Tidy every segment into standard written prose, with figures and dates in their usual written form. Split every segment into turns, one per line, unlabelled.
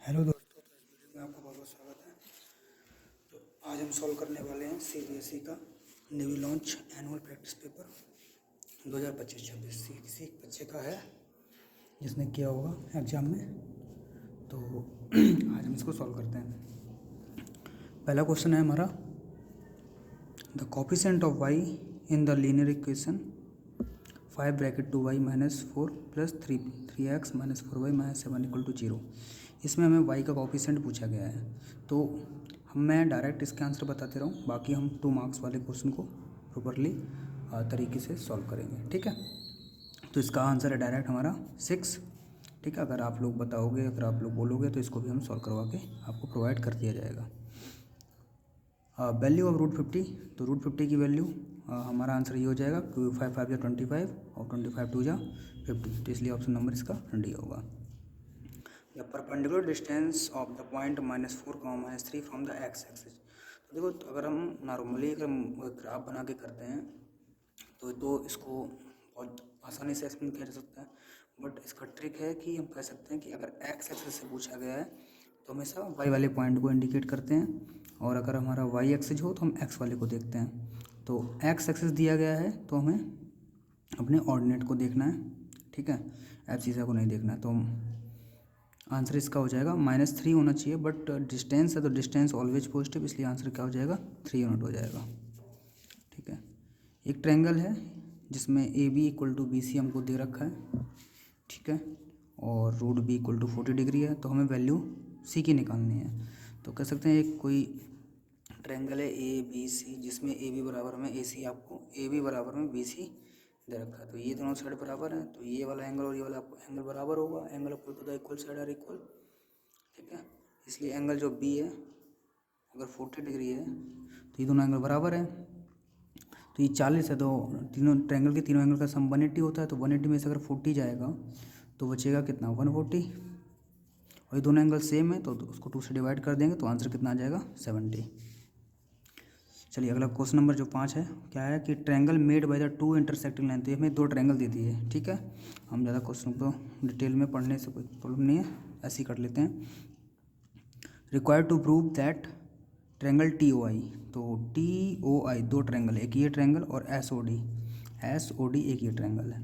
Hello दोस्तों, तो इस वीडियो में आपका बहुत बहुत स्वागत है। तो आज हम सॉल्व करने वाले हैं सीबीएसई का navy launch annual practice paper 2025-26। किसी एक बच्चे का है जिसने किया होगा एग्ज़ाम में। तो आज हम इसको सॉल्व करते हैं। पहला क्वेश्चन है हमारा, the coefficient of y in the linear equation 5 bracket 2y minus 4 plus 3x minus 4y minus 7 equal to 0। इसमें हमें y का कोफिशिएंट पूछा गया है। तो मैं डायरेक्ट इसके आंसर बताते रहूँ, बाकी हम 2 मार्क्स वाले क्वेश्चन को प्रॉपरली तरीके से सॉल्व करेंगे। ठीक है, तो इसका आंसर है डायरेक्ट हमारा 6। ठीक है, अगर आप लोग बताओगे, अगर आप लोग बोलोगे तो इसको भी हम सॉल्व करवा के आपको प्रोवाइड कर दिया जाएगा। वैल्यू ऑफ रूट 50, तो रूट 50 की वैल्यू हमारा आंसर ये हो जाएगा, 5 5 या 25 और 25 2 जा 50, तो इसलिए ऑप्शन नंबर इसका डी होगा। The perpendicular distance of the point -4 -3 from the x axis. तो देखो, तो अगर हम नॉर्मली अगर ग्राफ बना के करते हैं तो इसको बहुत आसानी से एक्सप्लेन किया जा सकता है, बट इसका ट्रिक है कि हम कह सकते हैं कि अगर एक्स एक्सिस से पूछा गया है तो हमेशा वाई वाले पॉइंट को इंडिकेट करते हैं, और अगर हमारा वाई एक्सिस हो तो हम एक्स वाले को देखते हैं। तो एक्स एक्सिस दिया गया है तो हमें अपने ऑर्डिनेट को देखना है। ठीक है, एब्सिसा को नहीं देखना है। तो आंसर इसका हो जाएगा -3 होना चाहिए, बट डिस्टेंस है तो डिस्टेंस ऑलवेज पॉजिटिव, इसलिए आंसर क्या हो जाएगा 3 यूनिट हो जाएगा। ठीक है, एक ट्रायंगल है जिसमें A B equal to B C हमको दे रखा है। ठीक है, और root B equal to 40 degree है, तो हमें वैल्यू सी की निकालनी है। तो कह सकते हैं एक कोई ट्रायंगल है ए बी सी, जिसमें ए बी बराबर में ए सी, आपको ए बी बराबर में बी सी दे रखा है। तो ये दोनों साइड बराबर है, तो ये वाला एंगल और ये वाला एंगल बराबर होगा। Angle equal to the equal side are equal. ठीक है, इसलिए एंगल जो बी है अगर 40 डिग्री है तो ये दोनों एंगल बराबर है। तो ये 40 है, तो तीनों ट्रायंगल के तीनों एंगल का सम 180 होता है। तो 180 में से अगर 40 जाएगा तो बचेगा कितना, 140। और ये दोनों एंगल सेम है तो उसको 2 से डिवाइड कर देंगे तो आंसर कितना आ जाएगा 70। चलिए अगला क्वेश्चन नंबर जो 5 है, क्या है कि triangle made by the 2 intersecting line. तो हमें 2 ट्रायंगल दे दिए। ठीक है, हम ज़्यादा क्वेश्चन को डिटेल में पढ़ने से कोई प्रॉब्लम नहीं है, ऐसे ही कर लेते हैं। Required to prove that triangle T O I, तो टी ओ आई 2 ट्रायंगल, एक ये ट्रायंगल और एस ओ डी एक ये ट्रायंगल है,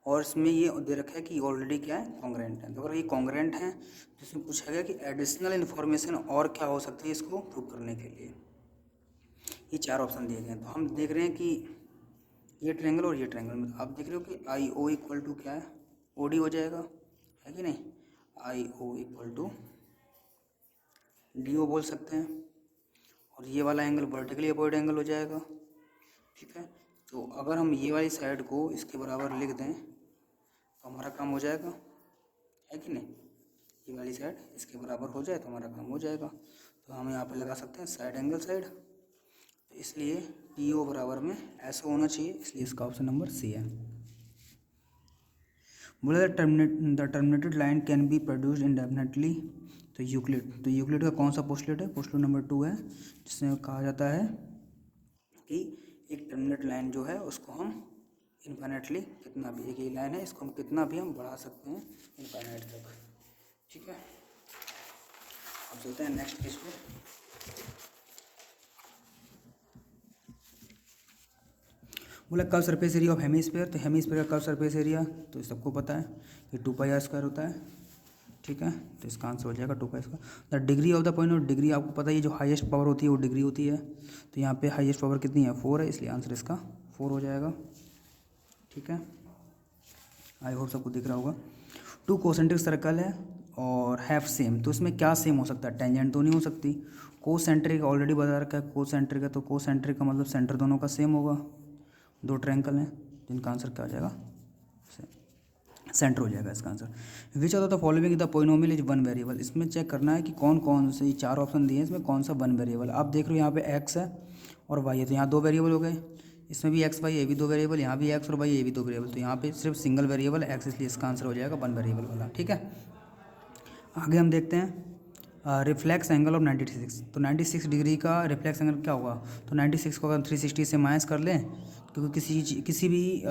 और इसमें ये दे रखा है कि ऑलरेडी क्या है, कॉन्ग्रेंट है। तो अगर ये कॉन्ग्रेंट है तो इसमें पूछा गया कि एडिशनल इन्फॉर्मेशन और क्या हो सकती है इसको प्रूव करने के लिए। ये 4 ऑप्शन दिए गए हैं, तो हम देख रहे हैं कि ये ट्रायंगल और ये ट्रायंगल में आप देख रहे हो कि आई ओ इक्वल टू क्या है, ओ डी हो जाएगा, है कि नहीं। I O equal to D O बोल सकते हैं, और ये वाला एंगल वर्टिकली अपवर्ड एंगल हो जाएगा। ठीक है, तो अगर हम ये वाली साइड को इसके बराबर लिख दें तो हमारा काम हो जाएगा, है कि नहीं। ये वाली साइड इसके बराबर हो जाए तो हमारा काम हो जाएगा। तो हम यहाँ पे लगा सकते हैं साइड एंगल साइड, तो इसलिए टी ओ बराबर में ऐसा होना चाहिए, इसलिए इसका ऑप्शन नंबर सी है। बोला the terminated line can be produced indefinitely. तो यूक्लिड का कौन सा पोस्टलेट है, पोस्टलेट नंबर 2 है, जिसमें कहा जाता है कि एक टर्मिनेट लाइन जो है उसको हम इनफाइनाइटली कितना भी, एक ही लाइन है इसको हम कितना भी हम बढ़ा सकते हैं इनफाइनाइट तक। ठीक है, अब चलते हैं नेक्स्ट पेज पे। बोला curve surface area of hemisphere, तो हेमीस्फीयर का कर्व सरफेस एरिया तो सबको पता है कि 2πr² होता है। ठीक है, तो इसका आंसर हो जाएगा 2πr²। The degree of the point, और डिग्री आपको पता है जो हाईएस्ट पावर होती है वो डिग्री होती है। तो यहाँ पे हाईएस्ट पावर कितनी है, 4 है, इसलिए आंसर इसका 4 हो जाएगा। ठीक है, आई होप सबको दिख रहा होगा। 2 कोसेंट्रिक सर्कल है और हैव सेम, तो इसमें क्या सेम हो सकता है, टेंजेंट तो नहीं हो सकती। कोसेंट्रिक ऑलरेडी बता रखा है, कोसेंट्रिक है तो कोसेंट्रिक का मतलब सेंटर दोनों का सेम होगा। 2 ट्रायंगल हैं जिनका आंसर क्या हो जाएगा, सेंटर हो जाएगा इसका answer. Which of the following the polynomial is 1 variable, इसमें चेक करना है कि कौन कौन से 4 ऑप्शन दिए हैं, इसमें कौन सा 1 वेरिएबल। आप देख रहे हो यहाँ पे x है और y है, तो यहाँ 2 वेरिएबल हो गए। इसमें भी x y ये भी 2 वेरिएबल, यहाँ भी x और y ये भी 2 वेरिएबल, तो यहाँ पे सिर्फ सिंगल वेरिएबल x, इसलिए इसका आंसर हो जाएगा 1 वेरिएबल वाला। ठीक है, आगे हम देखते हैं रिफ्लेक्स एंगल ऑफ 96। तो 96 डिग्री का रिफ्लेक्स एंगल क्या होगा, तो 96 को अगर 360 से माइनस कर लें, क्योंकि किसी भी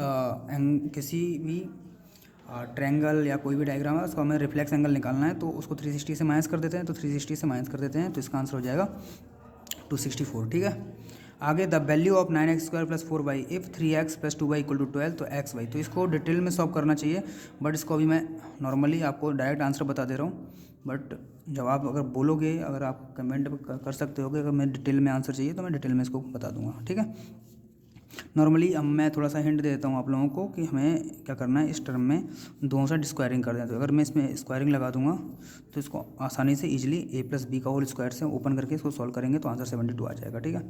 ट्रायंगल या कोई भी डायग्राम है उसको हमें रिफ्लेक्स एंगल निकालना है, तो उसको 360 से माइनस कर देते हैं, तो 360 से माइनस कर देते हैं, तो इसका आंसर हो जाएगा 264। ठीक है, आगे the value of 9x² + 4y if 3x + 2y = 12 तो xy, तो इसको डिटेल में सॉल्व करना चाहिए, बट इसको अभी मैं नॉर्मली आपको डायरेक्ट आंसर बता दे रहा हूँ, बट जब आप अगर बोलोगे, अगर आप कमेंट कर सकते हो कि अगर मैं डिटेल में आंसर चाहिए तो मैं डिटेल में इसको बता दूंगा। ठीक है, नॉर्मली अब मैं थोड़ा सा हिंट दे देता हूँ आप लोगों को कि हमें क्या करना है, इस टर्म में दोनों साइड स्क्वायरिंग कर दें, तो अगर मैं इसमें स्क्वायरिंग लगा दूंगा तो इसको आसानी से इजीली a + b का होल स्क्वायर से ओपन करके इसको सॉल्व करेंगे तो आंसर 72 आ जाएगा। ठीक है,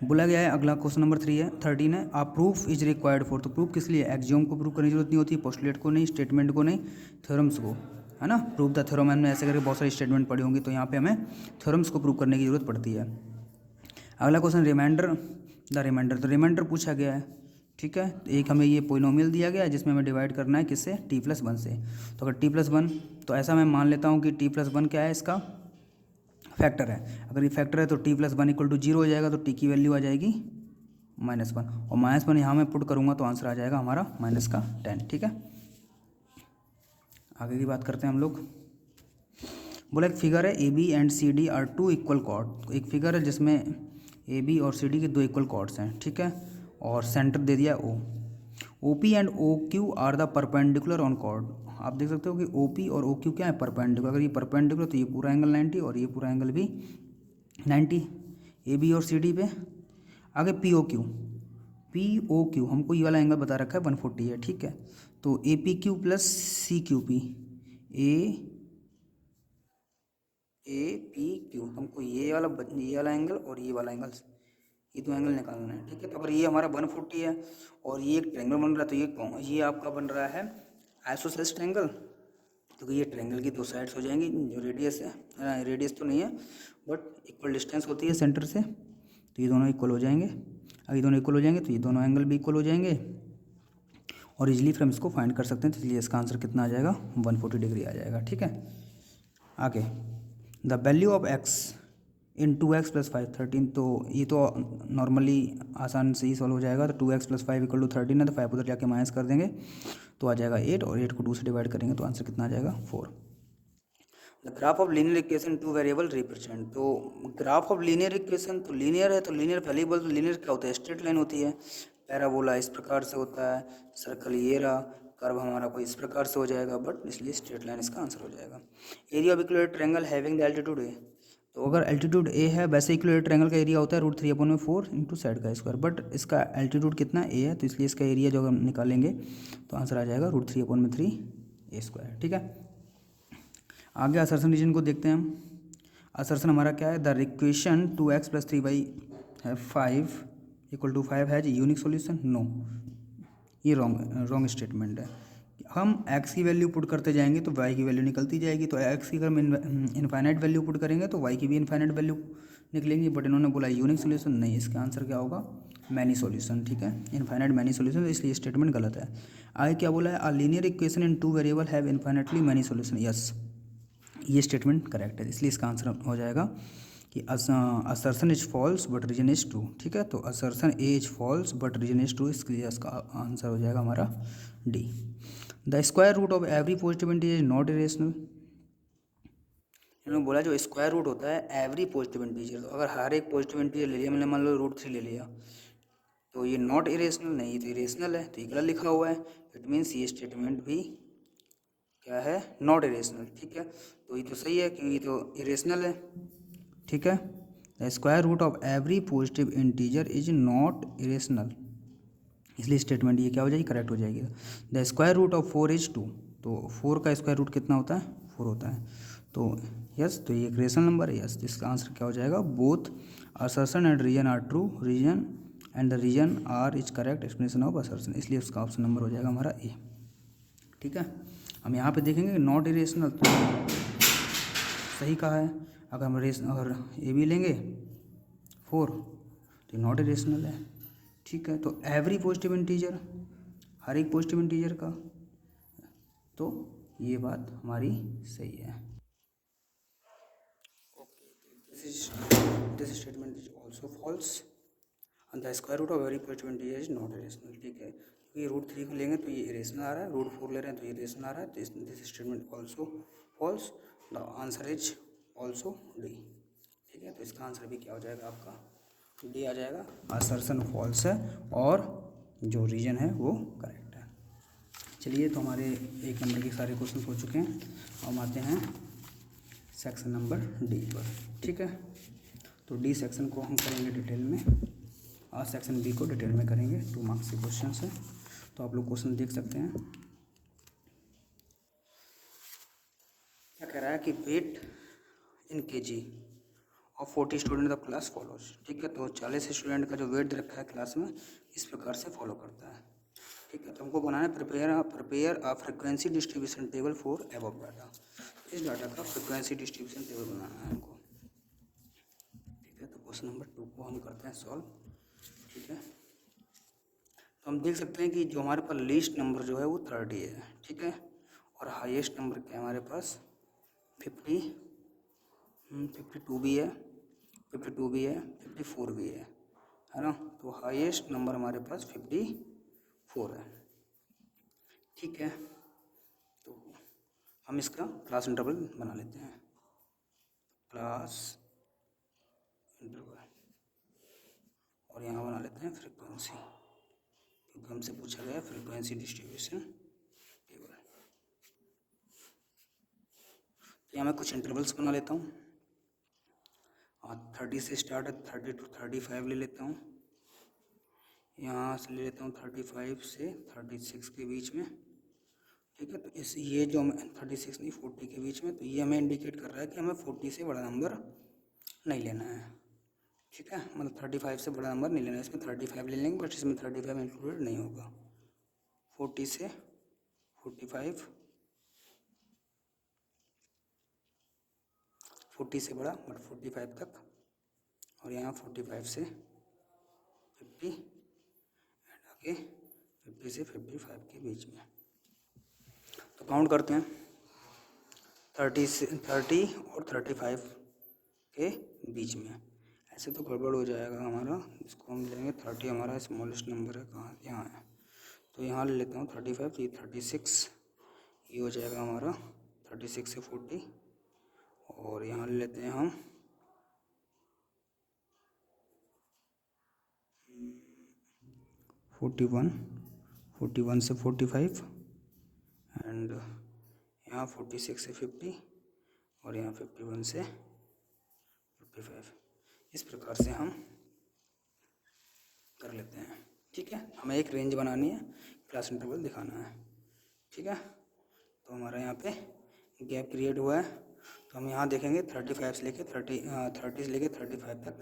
बोला गया है अगला क्वेश्चन नंबर 13 है, आ प्रूफ इज रिक्वायर्ड फॉर, तो प्रूफ किस लिए, एक्सियोम को प्रूफ करने की जरूरत नहीं होती, पोस्टुलेट को नहीं, स्टेटमेंट को नहीं, थ्योरम्स को, है ना। प्रूफ द थ्योरम, हमने ऐसे करके बहुत सारी स्टेटमेंट पढ़ी होंगी, तो यहाँ पे हमें थ्योरम्स को प्रूव करने की जरूरत पड़ती है। अगला क्वेश्चन रिमाइंडर, द रिमाइंडर, तो रिमाइंडर पूछा गया है। ठीक है, एक हमें ये पोलिनोमियल दिया गया है जिसमें हमें डिवाइड करना है किससे, t+1 से, तो अगर t+1, तो ऐसा मैं मान लेता हूँ कि t+1 क्या है, इसका फैक्टर है, अगर ये फैक्टर है तो t+1 = 0 हो जाएगा, तो t की वैल्यू आ जाएगी -1, और -1 यहाँ मैं पुट करूँगा तो आंसर आ जाएगा हमारा -10। ठीक है, आगे की बात करते हैं हम लोग। बोला एक फिगर है AB and CD are 2 equal chord, एक फिगर है जिसमें AB और CD के 2 इक्वल कॉर्ड्स हैं। ठीक है, और सेंटर दे दिया O, OP and OQ are the perpendicular on chord, आप देख सकते हो कि OP और OQ क्या है, परपेंडिकुलर, अगर ये परपेंडिकुलर तो ये पूरा एंगल 90 और ये पूरा एंगल भी 90 AB और CD पे। आगे POQ हमको ये वाला एंगल बता रखा है 140 है। ठीक है, तो APQ + CQP, APQ हमको ये वाला एंगल और ये वाला एंगल, ये दो एंगल निकालना है। ठीक है, तो अगर ये हमारा 140 है और ये एक ट्रायंगल बन रहा है, तो ये आपका बन रहा है आइसोसेलेस ट्रायंगल, तो ये ट्रायंगल की दो साइड्स हो जाएंगी, जो रेडियस है, रेडियस तो नहीं है बट इक्वल डिस्टेंस होती है सेंटर से, तो ये दोनों इक्वल हो जाएंगे। अगर ये दोनों इक्वल हो जाएंगे तो ये दोनों एंगल भी इक्वल हो जाएंगे, और इजीली फिर हम इसको फाइंड कर सकते हैं, तो इसलिए इसका आंसर कितना आ जाएगा, 140 डिग्री आ जाएगा। ठीक है, आगे the value of x in 2x + 5 13, तो ये तो नॉर्मली आसान से ही सॉल्व हो जाएगा, तो 2x + 5 = 13 है, तो 5 उधर जाके माइनस कर देंगे तो आ जाएगा 8, और 8 को 2 से डिवाइड करेंगे तो आंसर कितना आ जाएगा 4। The graph of linear equation 2 variable represent, तो ग्राफ ऑफ लीनियर इक्वेशन, तो लीनियर है, तो लीनियर पहले बोल, तो लीनियर क्या होता है, स्ट्रेट लाइन होती है, पैराबोला इस प्रकार से होता है, सर्कल ये रहा, कर्व हमारा कोई इस प्रकार से हो जाएगा, बट इसलिए स्ट्रेट लाइन इसका आंसर हो जाएगा। Area of equilateral triangle having the altitude A, तो अगर एल्टीट्यूड ए है, वैसे इक्विलेटरल ट्रायंगल का एरिया होता है √3/4 × साइड का स्क्वायर, बट इसका एल्टीट्यूड कितना ए है, तो इसलिए इसका एरिया जो हम निकालेंगे तो आंसर आ जाएगा √3/3 A²। ठीक है, आगे असर्शन रीजन को देखते हैं हम। असर्शन हमारा क्या है, द इक्वेशन 2x + 3y है 5 = 5 हैज यूनिक सॉल्यूशन, नो, ये रॉन्ग स्टेटमेंट है। हम x की वैल्यू पुट करते जाएंगे तो y की वैल्यू निकलती जाएगी, तो x की अगर हम इनफाइनाइट वैल्यू पुट करेंगे तो y की भी इनफाइनाइट वैल्यू निकलेंगी, बट इन्होंने बोला यूनिक सोल्यूशन, नहीं, इसका आंसर क्या होगा, मैनी सॉल्यूशन। ठीक है, इनफाइनाइट मैनी सॉल्यूशन, तो इसलिए स्टेटमेंट गलत है। आगे क्या बोला है, a linear equation in 2 variable have infinitely many solution, yes, ये स्टेटमेंट करेक्ट है, इसलिए इसका आंसर हो जाएगा कि assertion is false but reason is true. ठीक है, तो assertion A is false but reason is true, इसके लिए इसका आंसर हो जाएगा हमारा D. The square root of every positive integer is not irrational, इन्होंने बोला जो स्क्वायर रूट होता है एवरी पॉजिटिव इंटीजर, तो अगर हर एक पॉजिटिव इंटीजर ले लिया, मैंने मान लो √3 ले लिया, तो ये नॉट इरेशनल, नहीं, तो इरेशनल है, तो ये गलत लिखा हुआ है, इट मीन्स ये स्टेटमेंट भी क्या है, नॉट इरेशनल। ठीक है, तो ये तो सही है क्योंकि ये तो इरेशनल है। ठीक है, the square root of every positive integer is not irrational, इसलिए स्टेटमेंट ये क्या हो जाएगी, करेक्ट हो जाएगी। The square root of 4 is 2, तो 4 का स्क्वायर रूट कितना होता है, 4 होता है, तो यस, तो ये एक रेशनल नंबर है, यस, इसका आंसर क्या हो जाएगा, both assertion and reason are true, reason and the reason are is correct explanation of assertion, इसलिए उसका ऑप्शन नंबर हो जाएगा हमारा ए। ठीक है, हम यहाँ पे देखेंगे नॉट इरेशनल, तो सही कहा है, अगर हम अगर ए बी लेंगे 4 तो नॉट इरेशनल है। ठीक है, तो एवरी पॉजिटिव इंटीजर, हर एक पॉजिटिव इंटीजर का, तो ये बात हमारी सही है। Okay, this statement is also false, and the square root of every positive integer is not irrational। ठीक है, क्योंकि रूट 3 को लेंगे तो ये इरेशनल आ रहा है, रूट 4 ले रहे हैं तो ये इरेशनल आ रहा है, तो this statement also false, the answer is also D. ठीक है, तो इसका आंसर भी क्या हो जाएगा आपका, डी आ जाएगा। असर्शन फॉल्स है और जो रीजन है वो करेक्ट है। चलिए, तो हमारे 1 नंबर के सारे क्वेश्चन हो चुके हैं। हम आते हैं सेक्शन नंबर डी पर। ठीक है, तो डी सेक्शन को हम करेंगे डिटेल में और सेक्शन बी को डिटेल में करेंगे। 2 मार्क्स के क्वेश्चन है, तो आप लोग क्वेश्चन देख सकते हैं। क्या कह रहा है कि वेट इन केजी और 40 स्टूडेंट द क्लास फॉलोज। ठीक है, तो 40 स्टूडेंट का जो वेट रखा है क्लास में इस प्रकार से फॉलो करता है। ठीक है, तो हमको बनाना है prepare a frequency distribution table for above data. इस डाटा का फ्रिक्वेंसी डिस्ट्रीब्यूशन टेबल बनाना है हमको। ठीक है, तो क्वेश्चन नंबर 2 को हम करते हैं सॉल्व। ठीक है, तो हम देख सकते हैं कि जो हमारे पास लीस्ट नंबर जो है वो 30 है। ठीक है, और हाईएस्ट नंबर क्या है हमारे पास 52 भी है, 52 भी है, 54 भी है ना। तो हाईएस्ट नंबर हमारे पास 54 है। ठीक है, तो हम इसका क्लास इंटरवल बना लेते हैं। क्लास इंटरवल और यहाँ बना लेते हैं फ्रीक्वेंसी, क्योंकि हमसे पूछा गया फ्रीक्वेंसी डिस्ट्रीब्यूशन टेबल। तो यहाँ मैं कुछ इंटरवल्स बना लेता हूँ। 30 से स्टार्ट है, 30 to 35 ले लेता हूँ। यहाँ से ले लेता हूँ 35 से 36 के बीच में। ठीक है, तो इस ये जो हमें 36 नहीं 40 के बीच में, तो ये हमें इंडिकेट कर रहा है कि हमें 40 से बड़ा नंबर नहीं लेना है। ठीक है, मतलब 35 से बड़ा नंबर नहीं लेना है। इसमें 35 ले लेंगे, बट इसमें 35 इंक्लूडेड नहीं होगा। 40 से 45, 40 से बड़ा बट 45 तक, और यहाँ 45 से 50 एंड आगे 50 से 55 के बीच में। तो काउंट करते हैं 30 और 35 के बीच में। ऐसे तो गड़बड़ हो जाएगा हमारा। इसको हम लेंगे 30 हमारा स्मॉलेस्ट नंबर है, कहाँ यहाँ है, तो यहाँ ले लेता हूँ 35, तो ये 36 ये हो जाएगा हमारा 36 से 40, और यहाँ ले लेते हैं हम 41 से 45 एंड यहाँ 46 से 50 और यहाँ 51 से 55। इस प्रकार से हम कर लेते हैं। ठीक है, हमें एक रेंज बनानी है, क्लास इंटरवल दिखाना है। ठीक है, तो हमारा यहाँ पे गैप क्रिएट हुआ है, तो हम यहाँ देखेंगे 35 से लेके 30 से लेके 35 तक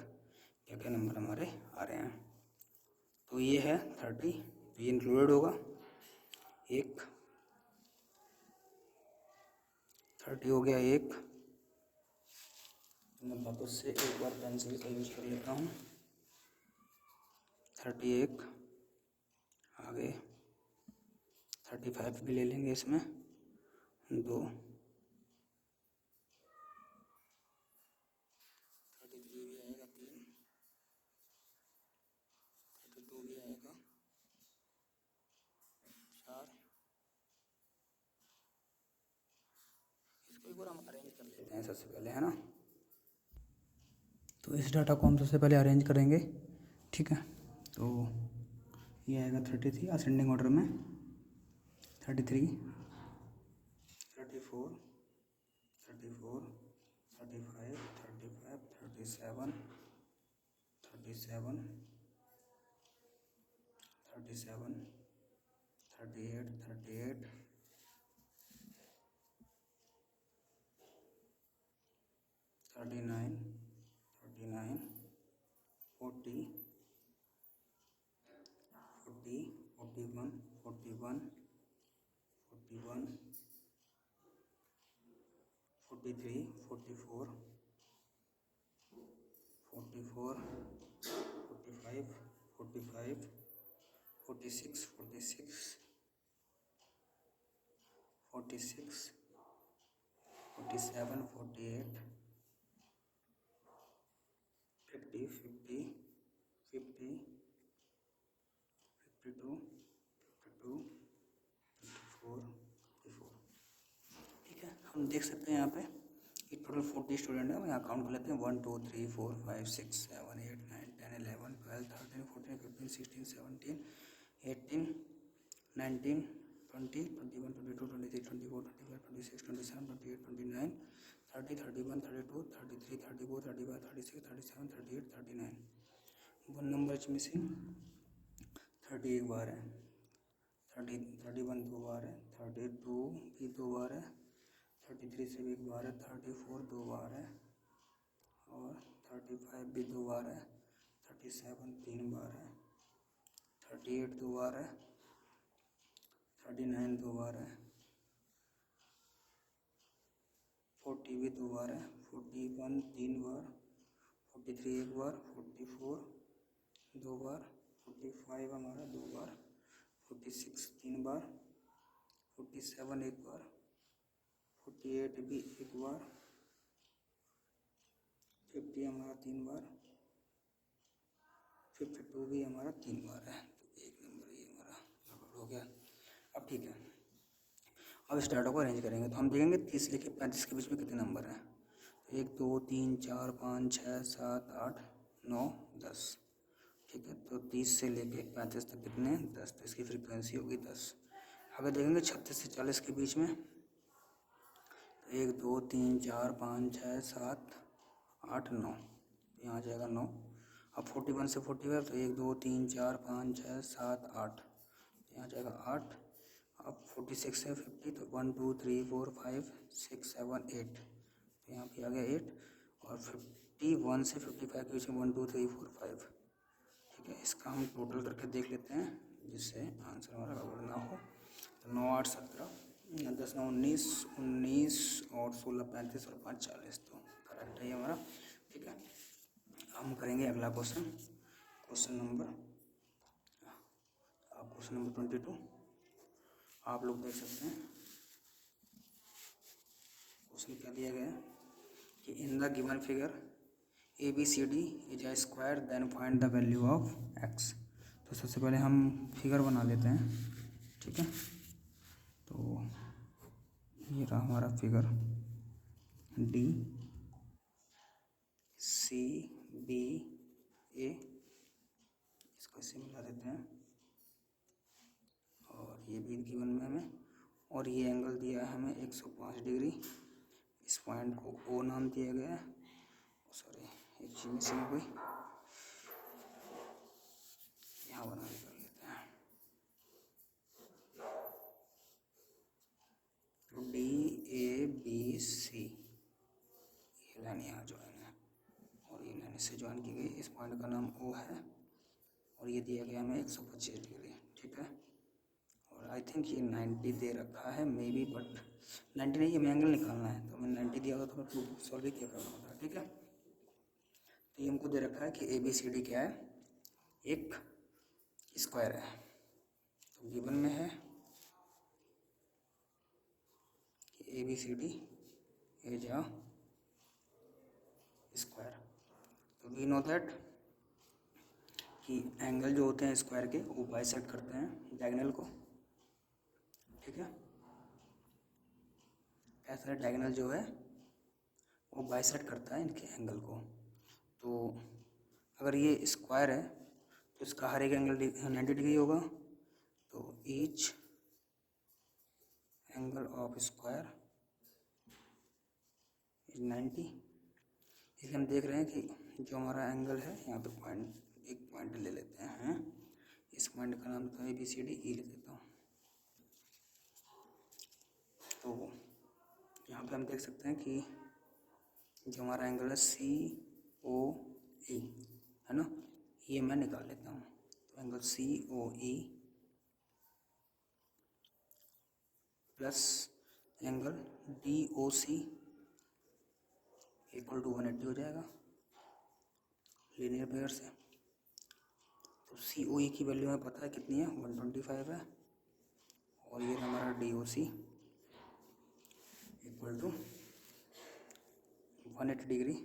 क्या क्या नंबर हमारे आ रहे हैं। तो ये है 30, तो ये इंक्लूडेड होगा। एक 30 हो गया एक, तो मैं वापस से एक बार पेंसिल का यूज कर लेता हूँ। 31 आगे 35 भी ले लेंगे इसमें 2, 33 भी आएगा 3, 32 भी आएगा 4। इसको एक बार हम अरेंज कर लेते हैं सबसे पहले, है ना। तो इस डाटा को हम सबसे पहले अरेंज करेंगे। ठीक है, तो ये आएगा 33 असेंडिंग ऑर्डर में, 33, 34, 34, 35, 35, 37, 37, 37, 38, 38, 39, 39, 40, 40, 41, 41, 41, 43, 44, 44, 45, 45, 46, 46, 46, 47, 48, 50, 50, 50, 52, हम देख सकते हैं यहाँ पे कि टोटल 40 स्टूडेंट है। यहाँ काउंट कर लेते हैं 1 2 3 4 5 6 7 8 9 10 11 12 13 14 15 16 17 18 19 20 21 22 23 24 25 26 27 28 29 30 31 32 33 34 35 36 37 38 39 वन नंबर इज मिसिंग। 30 एक बार है, 31 दो बार है, 32 भी दो बार है, 33 से भी एक बार है, 34 दो बार है और 35 भी दो बार है, 37 तीन बार है, 38 दो बार है, 39 दो बार है, 40 भी दो बार है, 41 तीन बार, 43 एक बार, 44 दो बार, 45 हमारा दो बार, 46 तीन बार, 47 एक बार, 48 भी एक बार, 50 हमारा तीन बार, 52 भी हमारा तीन बार है। तो एक नंबर ये हमारा गड़बड़ हो गया। अब ठीक है, अब स्टार्टो को अरेंज करेंगे तो हम देखेंगे 30 लेके 35 के बीच में कितने नंबर हैं। तो 1 2 3 4 5 6 7 8 9 10। ठीक है, तो 30 से लेके 35 तक कितने हैं 10, तो इसकी फ्रीक्वेंसी होगी 10। अगर देखेंगे 36 से 40 के बीच में तो 1 2 3 4 5 6 7 8 9, यहाँ आ जाएगा 9। अब 41 से 45 तो 1 2 3 4 5 6 7 8, यहाँ जाएगा 8। अब 46 से 50 तो 1 2 3 4 5 6 7 8, तो यहाँ भी आ गया 8। और 51 से 55 के बीच में 1 2 3 4 5। ठीक है, इसका हम टोटल करके देख लेते हैं जिससे आंसर हमारा गड़बड़ ना हो। तो 9 8 17, 10 9 19, 19 और 16 35 और 5 40, तो करेक्ट है ये हमारा। ठीक है, हम करेंगे अगला क्वेश्चन, क्वेश्चन नंबर 22। आप लोग देख सकते हैं क्वेश्चन क्या दिया गया है कि in the given figure ABCD is a square then find the value of x। तो सबसे पहले हम फिगर बना लेते हैं। ठीक है, तो ये रहा हमारा फिगर DCBA, इसको इससे मिला देते हैं और ये भी गिवन में हमें, और ये एंगल दिया है हमें 105 डिग्री। इस पॉइंट को O नाम दिया गया है। सॉरी, एक चीज मिसिंग हो गई, यहाँ बना के कर लेते हैं। तो DABC, ये लाइन यहाँ ज्वाइन है और ये लाइन इससे ज्वाइन की गई। इस पॉइंट का नाम O है और ये दिया गया हमें 125 डिग्री। ठीक है, और आई थिंक ये 90 दे रखा है मे बी, बट 90 नहीं, हमें एंगल निकालना है तो मैंने 90 दिया होता तो मैं प्रूफ सॉल्व ही किया करना होता। ठीक है, तो ये हमको दे रखा है कि ABCD क्या है, एक स्क्वायर है। तो गिवन में है कि ABCD इज अ स्क्वायर। तो वी नो दैट कि एंगल जो होते हैं स्क्वायर के वो बाइसेक्ट करते हैं डायगोनल को। ठीक है, ऐसा डायगोनल जो है वो बाइसेक्ट करता है इनके एंगल को। तो अगर ये स्क्वायर है तो इसका हर एक एंगल 90 डिग्री होगा। तो each angle of square is 90। इसलिए हम देख रहे हैं कि जो हमारा एंगल है यहाँ पे एक पॉइंट ले लेते हैं। इस पॉइंट का नाम तो ABCD ले देता हूँ। तो यहाँ पे हम देख सकते हैं कि जो हमारा एंगल है COE है ना, ये मैं निकाल लेता हूँ। तो angle COE plus angle DOC equal to 180 हो जाएगा लीनियर पेयर से। तो COE की वैल्यू हमें पता है कितनी है, 125 है। और ये हमारा DOC इक्वल टू 180 डिग्री।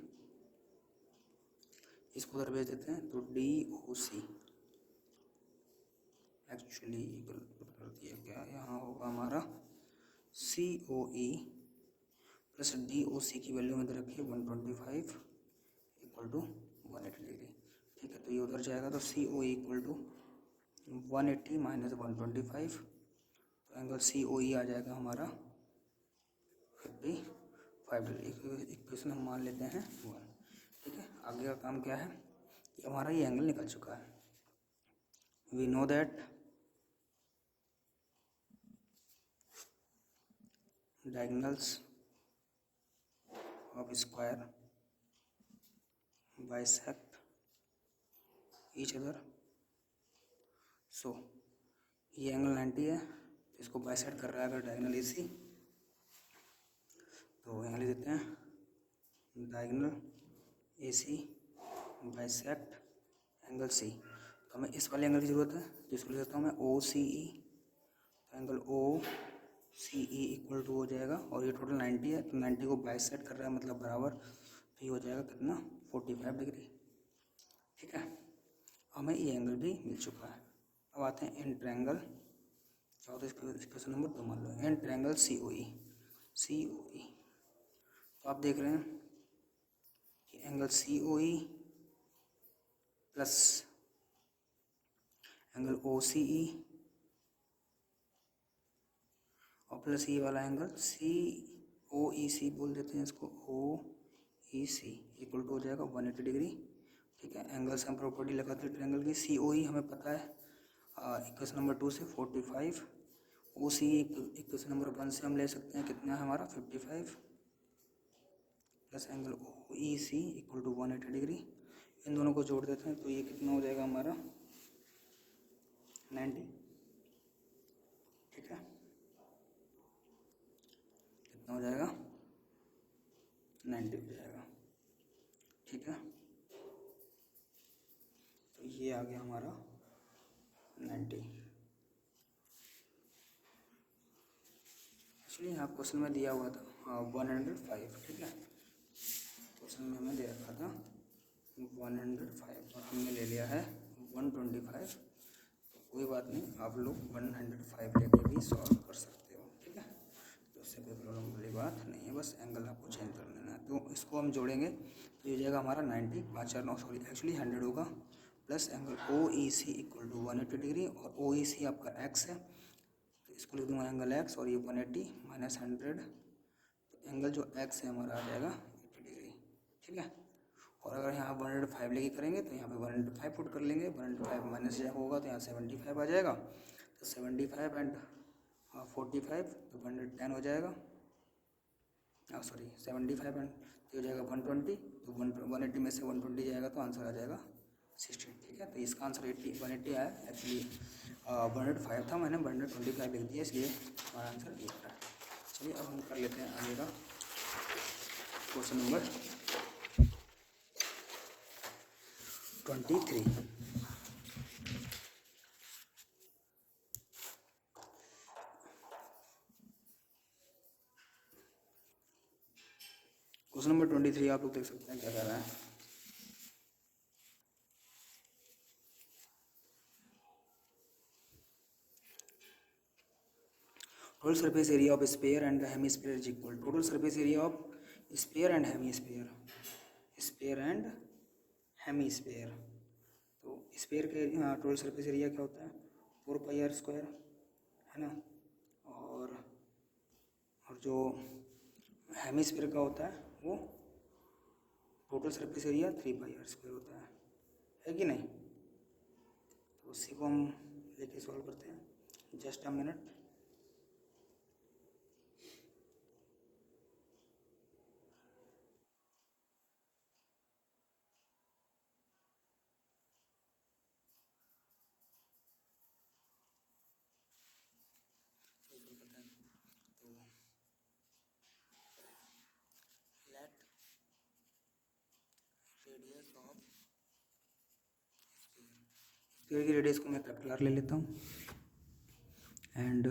इसको उधर भेज देते हैं। तो DOC एक्चुअली कर दिया गया, यहाँ होगा हमारा COE प्लस डी ओ सी की वैल्यू में दे रखी है 125 इक्वल टू 180 डिग्री। ठीक है, तो ये उधर जाएगा तो सी ओ इक्वल टू 180 माइनस 125, तो एंगल सी ओ ई आ जाएगा हमारा 55 डिग्री। इक्वेशन हम मान लेते हैं 1। ठीक है, आगे का काम क्या है कि हमारा ये एंगल निकल चुका है। We know that diagonals of square bisect each other, so ये एंगल 90 है, तो इसको बाइसेक्ट कर रहा है अगर डायगोनल ए सी, तो यहाँ लिख देते हैं diagonal A C bisect angle C. तो हमें इस वाले एंगल की ज़रूरत है, जिसको लिख देता हूँ मैं ओ सी ई। तो angle O C E equal to हो जाएगा, और ये टोटल 90 है, तो 90 को बाइसेक्ट कर रहा है मतलब बराबर, तो ये हो जाएगा कितना 45 डिग्री। ठीक है, हमें ये एंगल भी मिल चुका है। अब आते हैं इन ट्रायंगल, क्या होता है क्वेश्चन नंबर 2 मान लो, इन ट्रायंगल सी ओ ई। तो आप देख रहे हैं कि एंगल सी ओ E plus angle O C ई और प्लस ये वाला एंगल सी ओ ई सी बोल देते हैं इसको, ओ ई सी इक्वल टू हो जाएगा 180 डिग्री। ठीक है, एंगल से हम प्रॉपर्टी लगाते हैं ट्रायंगल की। सी ओ ई हमें पता है इक्वेशन नंबर 2 से 45, ओ सी इक्वेशन नंबर 1 से हम ले सकते हैं कितना है हमारा 55, plus angle O E C equal to 180 degree. इन दोनों को जोड़ देते हैं तो ये कितना हो जाएगा हमारा 90। ठीक है, कितना हो जाएगा 90 हो जाएगा। ठीक है, तो ये आ गया हमारा 90। एक्चुअली यहाँ क्वेश्चन में दिया हुआ था 105। ठीक है, क्वेश्चन में हमें दे रखा था 105 और हमने ले लिया है 125। तो कोई बात नहीं, आप लोग 105 लेके भी सॉल्व कर सकते हो। ठीक है, तो उससे कोई प्रॉब्लम वाली बात नहीं है, बस एंगल आपको चेंज कर देना है। तो इसको हम जोड़ेंगे तो ये जाएगा हमारा 90, 5 4 9 सॉरी एक्चुअली 100 होगा, plus angle O E C equal to 180 degree, और ओ ई सी आपका एक्स है, तो इसको लिख दूँगा एंगल एक्स, और ये 180 माइनस 100, तो एंगल जो एक्स है हमारा आ जाएगा 80 डिग्री। ठीक है, और अगर यहाँ 105 लेके करेंगे तो यहाँ पे 105 पुट कर लेंगे, 105 माइनस जब होगा तो यहाँ 75 आ जाएगा, तो 75 एंड 45 तो 110 हो जाएगा, सॉरी 75 एंड तो हो जाएगा 120, तो 180 में से 120 जाएगा तो आंसर आ जाएगा 16। ठीक है, तो इसका आंसर 180 आया। एक्चुअली 105 था, मैंने 125 लिख दिया, इसलिए हमारा आंसर ये है। चलिए अब हम कर लेते हैं आगे का क्वेश्चन नंबर 23। क्वेश्चन नंबर 23 आप लोग देख सकते हैं क्या कर रहा है। Total surface area of sphere and hemisphere is equal, total surface area of sphere and hemisphere, sphere and hemisphere. तो स्फीयर के टोटल सरफेस एरिया क्या होता है 4 पाई आर स्क्वायर, है ना, और जो हेमीस्फीयर का होता है वो total surface area 3 pi are square होता है कि नहीं। तो उसी को हम लेके सॉल्व करते हैं, जस्ट अ मिनट। स्फीयर की रेडियस को मैं कैपिटल आर ले लेता हूँ, and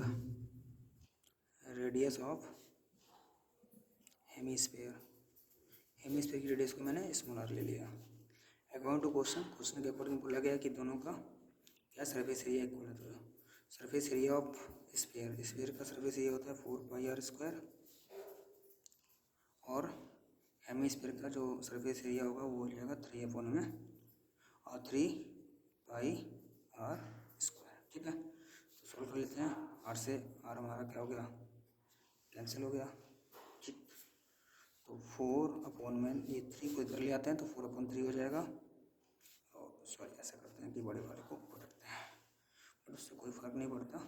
radius of hemisphere, hemisphere की रेडियस को मैंने स्मॉल आर ले लिया। अकॉर्डिंग टू क्वेश्चन के अकॉर्डिंग बोला गया कि दोनों का क्या सरफेस एरिया इक्वल है। तो surface area of sphere, sphere का सरफेस एरिया होता है 4 पाई आर स्क्वायर, और हेमिस्फीयर का जो सरफेस एरिया होगा वो हो जाएगा 3/में और 3πr²। ठीक है, तो सॉल्व कर लेते हैं। आर से आर हमारा क्या हो गया, कैंसिल हो गया। ठीक, तो 4/में ये 3 को इधर ले आते हैं तो 4/3 हो जाएगा। और सॉरी ऐसा करते हैं कि बड़े वाले को पकड़ते हैं, बट उससे कोई फ़र्क नहीं पड़ता।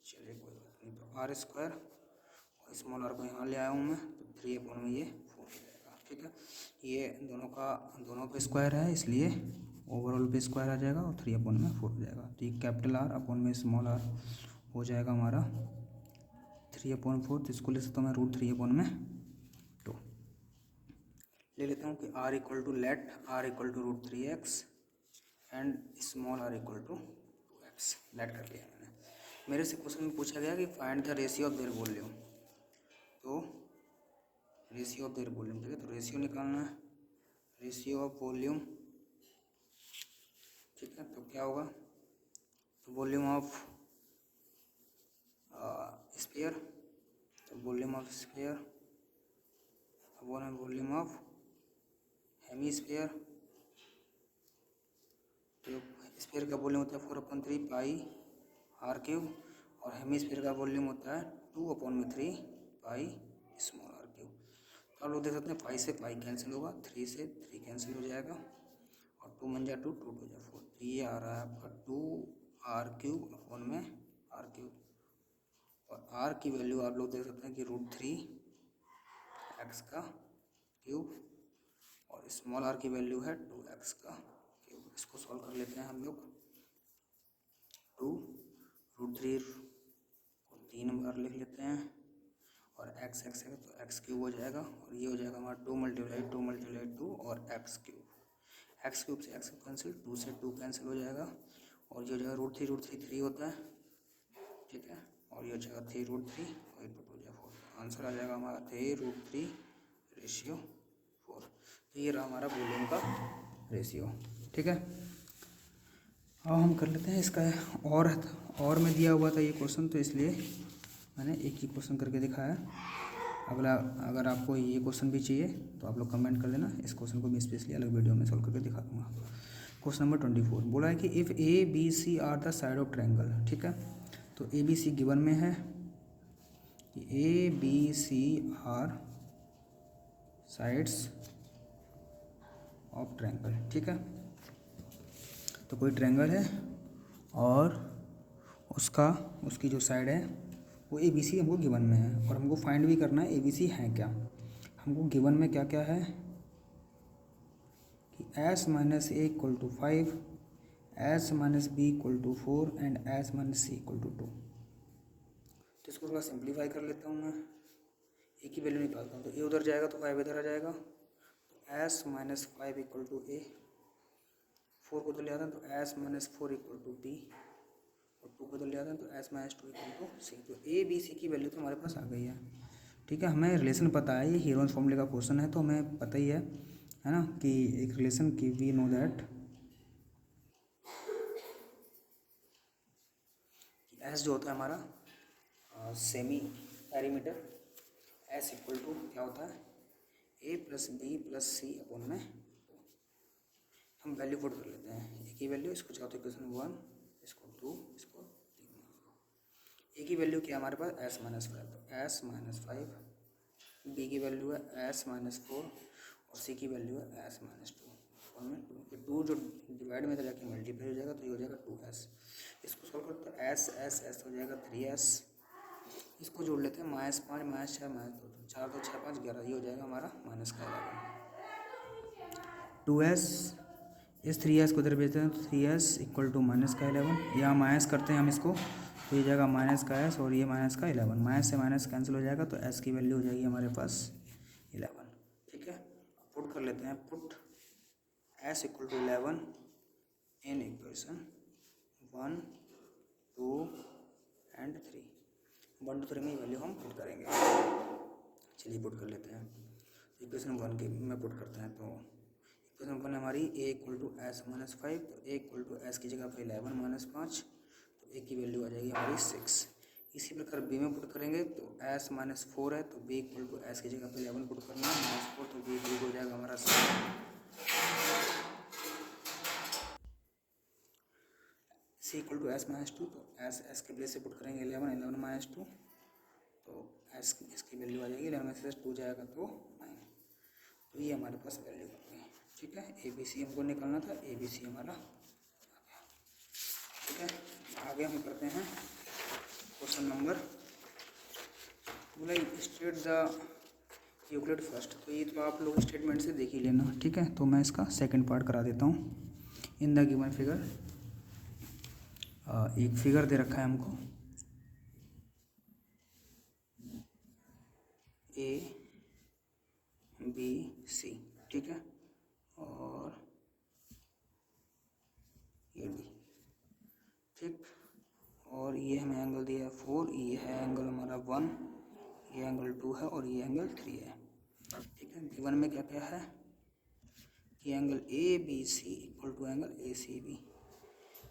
चलिए कोई बात नहीं, तो r² और स्मॉल r को यहाँ ले आया हूँ मैं, तो 3/में ये 4 हो जाएगा। ठीक है, ये दोनों पे स्क्वायर है इसलिए ओवरऑल पे स्क्वायर आ जाएगा और 3/में 4 हो जाएगा। तो ये कैपिटल R अपॉन में स्मॉल r हो जाएगा हमारा 3/4। तो इसको ले सकता हूँ मैं √3/2 ले लेता हूँ कि r let r √3x and small r = 2x let कर लिया मैंने। मेरे से क्वेश्चन में पूछा गया कि find the ratio of their volume, तो रेशियो ऑफ देयर वॉल्यूम। ठीक है, तो रेशियो निकालना है, रेशियो ऑफ वॉल्यूम। ठीक है, तो क्या होगा, तो वॉल्यूम ऑफ स्फीयर, तो volume of sphere volume of hemisphere. तो स्फीयर का वॉल्यूम होता है 4/3πr³ और हेमिस्फीयर का वॉल्यूम होता है 2/3π स्मॉल r³। तो आप लोग देख सकते हैं 5 से पाई कैंसिल होगा, 3 से 3 कैंसिल हो जाएगा और 2 × 2 2 2 × 4। तो ये आ रहा है आपका 2r³ और r की वैल्यू आप लोग देख सकते हैं कि √3x³ और स्मॉल r की वैल्यू है 2x³। इसको सॉल्व कर लेते हैं हम लोग। 2√3 को 3 बार लिख लेते हैं और x है तो x³ हो जाएगा और ये हो जाएगा हमारा 2 × 2 और x³ से x कैंसिल, 2 से 2 कैंसिल हो जाएगा और ये हो जाएगा √3 3 होता है। ठीक है, और ये हो जाएगा 3√3 और 2 हो जाएगा 4। आंसर आ जाएगा हमारा 3√3/4। तो ये रहा हमारा वॉल्यूम का रेशियो। ठीक है, अब हम कर लेते हैं इसका और में दिया हुआ था ये क्वेश्चन, तो इसलिए मैंने एक ही क्वेश्चन करके दिखाया। अगर आपको ये क्वेश्चन भी चाहिए तो आप लोग कमेंट कर देना, इस क्वेश्चन को मैं स्पेशली अलग वीडियो में सॉल्व करके दिखा दूँगा। क्वेश्चन नंबर 24 बोला है कि if ABC are the side of triangle. ठीक है, तो ABC गिवन में है कि ABC are sides of triangle. ठीक है, तो कोई ट्रायंगल है और उसकी जो साइड है वो ABC हमको गिवन में है और हमको फाइंड भी करना है ABC है क्या। हमको गिवन में क्या क्या है कि s - a = 5, s - b = 4 and s - c = 2। तो इसको थोड़ा सिंप्लीफाई कर लेता हूँ मैं, a की वैल्यू निकालता हूँ। तो a उधर जाएगा तो 5 इधर आ जाएगा, तो s - 5 = a। 4 को उधर ले आता हैं तो s - 4 = b और 2 को उधर ले आते हैं तो s - 2 = c। तो a b c की वैल्यू तो हमारे पास आ गई है। ठीक है, हमें रिलेशन पता है, ये हीरोन्स फॉर्मूले का क्वेश्चन है तो हमें पता ही है ना, कि एक रिलेशन की वी नो दैट s जो होता है हमारा सेमी पैरीमीटर, s = क्या होता है a + b + c अपॉन में। हम वैल्यू पुट कर लेते हैं, a की वैल्यू, इसको चाहते इक्वेशन 1, इसको 2, इसको 3। a की वैल्यू क्या है हमारे पास s - 5, तो s - 5, b की वैल्यू है s - 4 और c की वैल्यू है s - 2 और में 2 जो डिवाइड में जाके मल्टीप्लाई हो जाएगा तो ये हो जाएगा 2s। इसको सॉल्व करते हैं, s हो जाएगा 3s। इसको जोड़ लेते हैं, -5 - 6 - 2 4 2 6 5 11, ये हो जाएगा हमारा -11। 2s, इस 3s को इधर भेजते हैं तो 3s = -11। यहाँ माइनस करते हैं हम इसको तो ये जाएगा -s और ये -11, माइनस से माइनस कैंसिल हो जाएगा तो s की वैल्यू हो जाएगी हमारे पास 11। ठीक है, पुट कर लेते हैं, put s = 11 in equation 1 2 and 3। 1 2 3 में वैल्यू हम पुट करेंगे। चलिए पुट कर लेते हैं, इक्वेशन 1 के में पुट करते हैं। तो इक्वेशन 1 हमारी a = s - 5, तो a = s की जगह पे 11 - 5, तो a की वैल्यू आ जाएगी हमारी 6। इसी प्रकार बी में पुट करेंगे तो एस माइनस 4 है तो बी इक्वल टू एस की जगह पे 11 पुट करना है -4 तो बी इक्वल हो जाएगा हमारा 7। सी इक्वल टू एस माइनस 2 तो एस के प्लेस से पुट करेंगे 11 माइनस 2 तो एस इसकी वैल्यू आ जाएगी 11 में से 2 जाएगा तो 9। तो ये हमारे पास वैल्यू आ गई। ठीक है, ए बी सी हमको निकालना था, ए बी सी हमारा आ गया। ठीक है, आगे हम करते हैं क्वेश्चन नंबर, बोला स्टेट द यूक्लिड फर्स्ट। तो ये तो आप लोग स्टेटमेंट से देख ही लेना। ठीक है, तो मैं इसका सेकंड पार्ट करा देता हूँ। इन द गिवन फिगर, एक फिगर दे रखा है हमको, ए बी सी। ठीक है, और ये डी। ठीक, और ये हमें एंगल दिया है 4, ये है एंगल हमारा 1, ये एंगल 2 है और ये एंगल 3 है। ठीक है, गिवन में क्या क्या है कि angle A B C equal to angle A C B,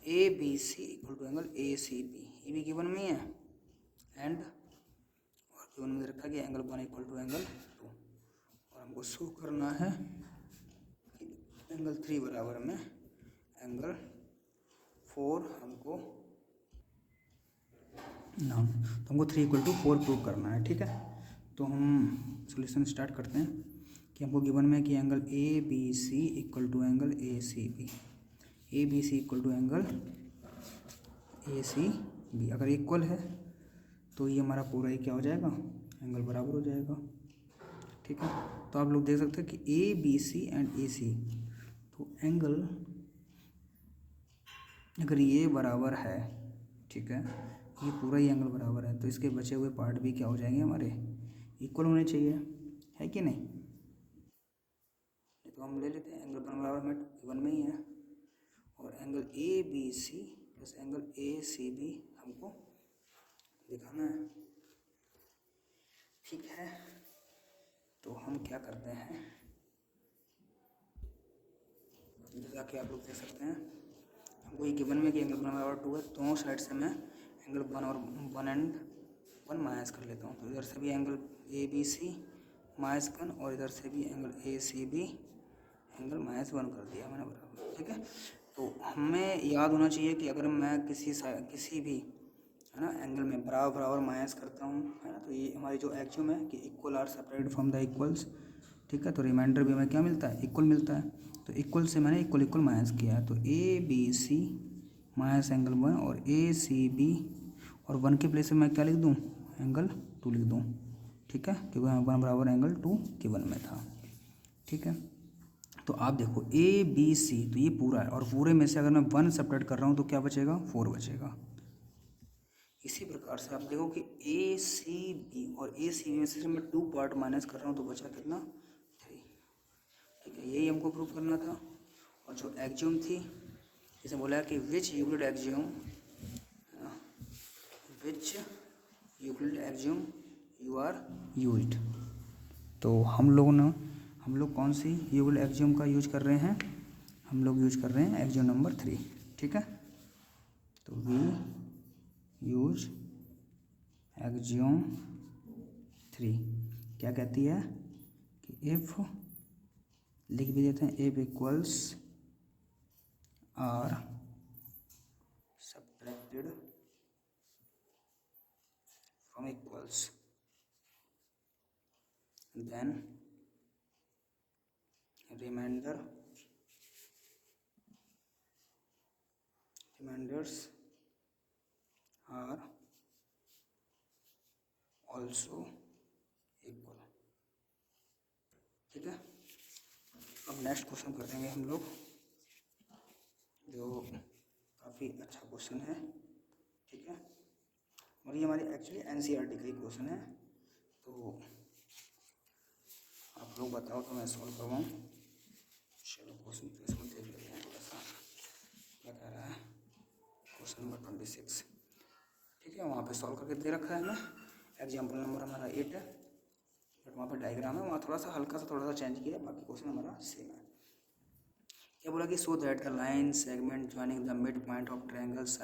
A B C equal to angle A C B, ये भी गिवन में ही है। एंड और गिवन में रखा गया एंगल 1 इक्वल टू एंगल 2, और हमको शो करना है कि एंगल 3 बराबर में एंगल 4 हमको ना, तो हमको 3 इक्वल टू 4 प्रूव करना है। ठीक है, तो हम सॉल्यूशन स्टार्ट करते हैं कि हमको गिवन में कि angle A B C equal to angle A C B, A B C equal to angle A C B अगर इक्वल है तो ये हमारा पूरा ही क्या हो जाएगा, एंगल बराबर हो जाएगा। ठीक है, तो आप लोग देख सकते हैं कि ए बी सी एंड ए सी, तो एंगल अगर ये बराबर है, ठीक है, ये पूरा ही एंगल बराबर है, तो इसके बचे हुए पार्ट भी क्या हो जाएंगे, हमारे इक्वल होने चाहिए, है कि नहीं। तो हम ले लेते हैं एंगल बराबर में 1 में ही है, और angle A B C plus angle A C B हमको दिखाना है। ठीक है, तो हम क्या करते हैं, जैसा कि आप लोग देख सकते हैं हमको ये गिवन में कि एंगल बराबर 2 है, दोनों साइड से मैं एंगल 1 और 1 माइनस कर लेता हूँ। तो इधर से भी एंगल ए बी सी -1 और इधर से भी angle A C B angle -1 कर दिया मैंने बराबर। ठीक है, तो हमें याद होना चाहिए कि अगर मैं किसी भी है ना एंगल में बराबर बराबर माइनस करता हूँ, है ना, तो ये हमारी जो एक्सियोम है कि equal are separate from the equals. ठीक है, तो रिमाइंडर भी हमें क्या मिलता है, इक्वल मिलता है। तो इक्वल से मैंने इक्वल इक्वल माइनस किया है, तो A B C minus angle 1 और ए सी बी, और 1 के प्लेस में मैं क्या लिख दूँ, एंगल 2 लिख दूँ। ठीक है, क्योंकि 1 बराबर एंगल 2 के 1 में था। ठीक है, तो आप देखो ए बी सी, तो ये पूरा है, और पूरे में से अगर मैं 1 सेपरेट कर रहा हूँ तो क्या बचेगा, 4 बचेगा। इसी प्रकार से आप देखो कि ए सी बी और ए सी बी में से मैं 2 पार्ट माइनस कर रहा हूँ तो बचा कितना, 3। ठीक है, यही हमको प्रूव करना था। और जो एक्सियोम थी इसे बोला है कि which Euclid axiom you are used. तो हम लोग कौन सी यूक्लिड एक्सियोम का यूज कर रहे हैं, हम लोग यूज कर रहे हैं एक्सियोम नंबर 3। ठीक है, तो वी यूज एक्सियोम 3 क्या कहती है कि इफ, लिख भी देते हैं, if equals are subtracted from equals then remainders are also equal. ठीक है, अब नेक्स्ट क्वेश्चन कर देंगे हम लोग, जो काफ़ी अच्छा क्वेश्चन है। ठीक है, और ये हमारी एक्चुअली एनसीईआरटी का ही क्वेश्चन है, तो आप लोग बताओ तो मैं सॉल्व करवाऊँ। चलो क्वेश्चन तो इसको देख लेते हैं थोड़ा सा क्या कह रहा है, क्वेश्चन नंबर 26। ठीक है, वहाँ पे सॉल्व करके दे रखा है हमें, एग्जाम्पल नंबर हमारा 8 है, बट वहाँ पे डायग्राम है, वहाँ थोड़ा सा हल्का सा थोड़ा सा चेंज किया है, बाकी क्वेश्चन हमारा सेम है। क्या बोला कि so that the line segment joining the mid point of triangles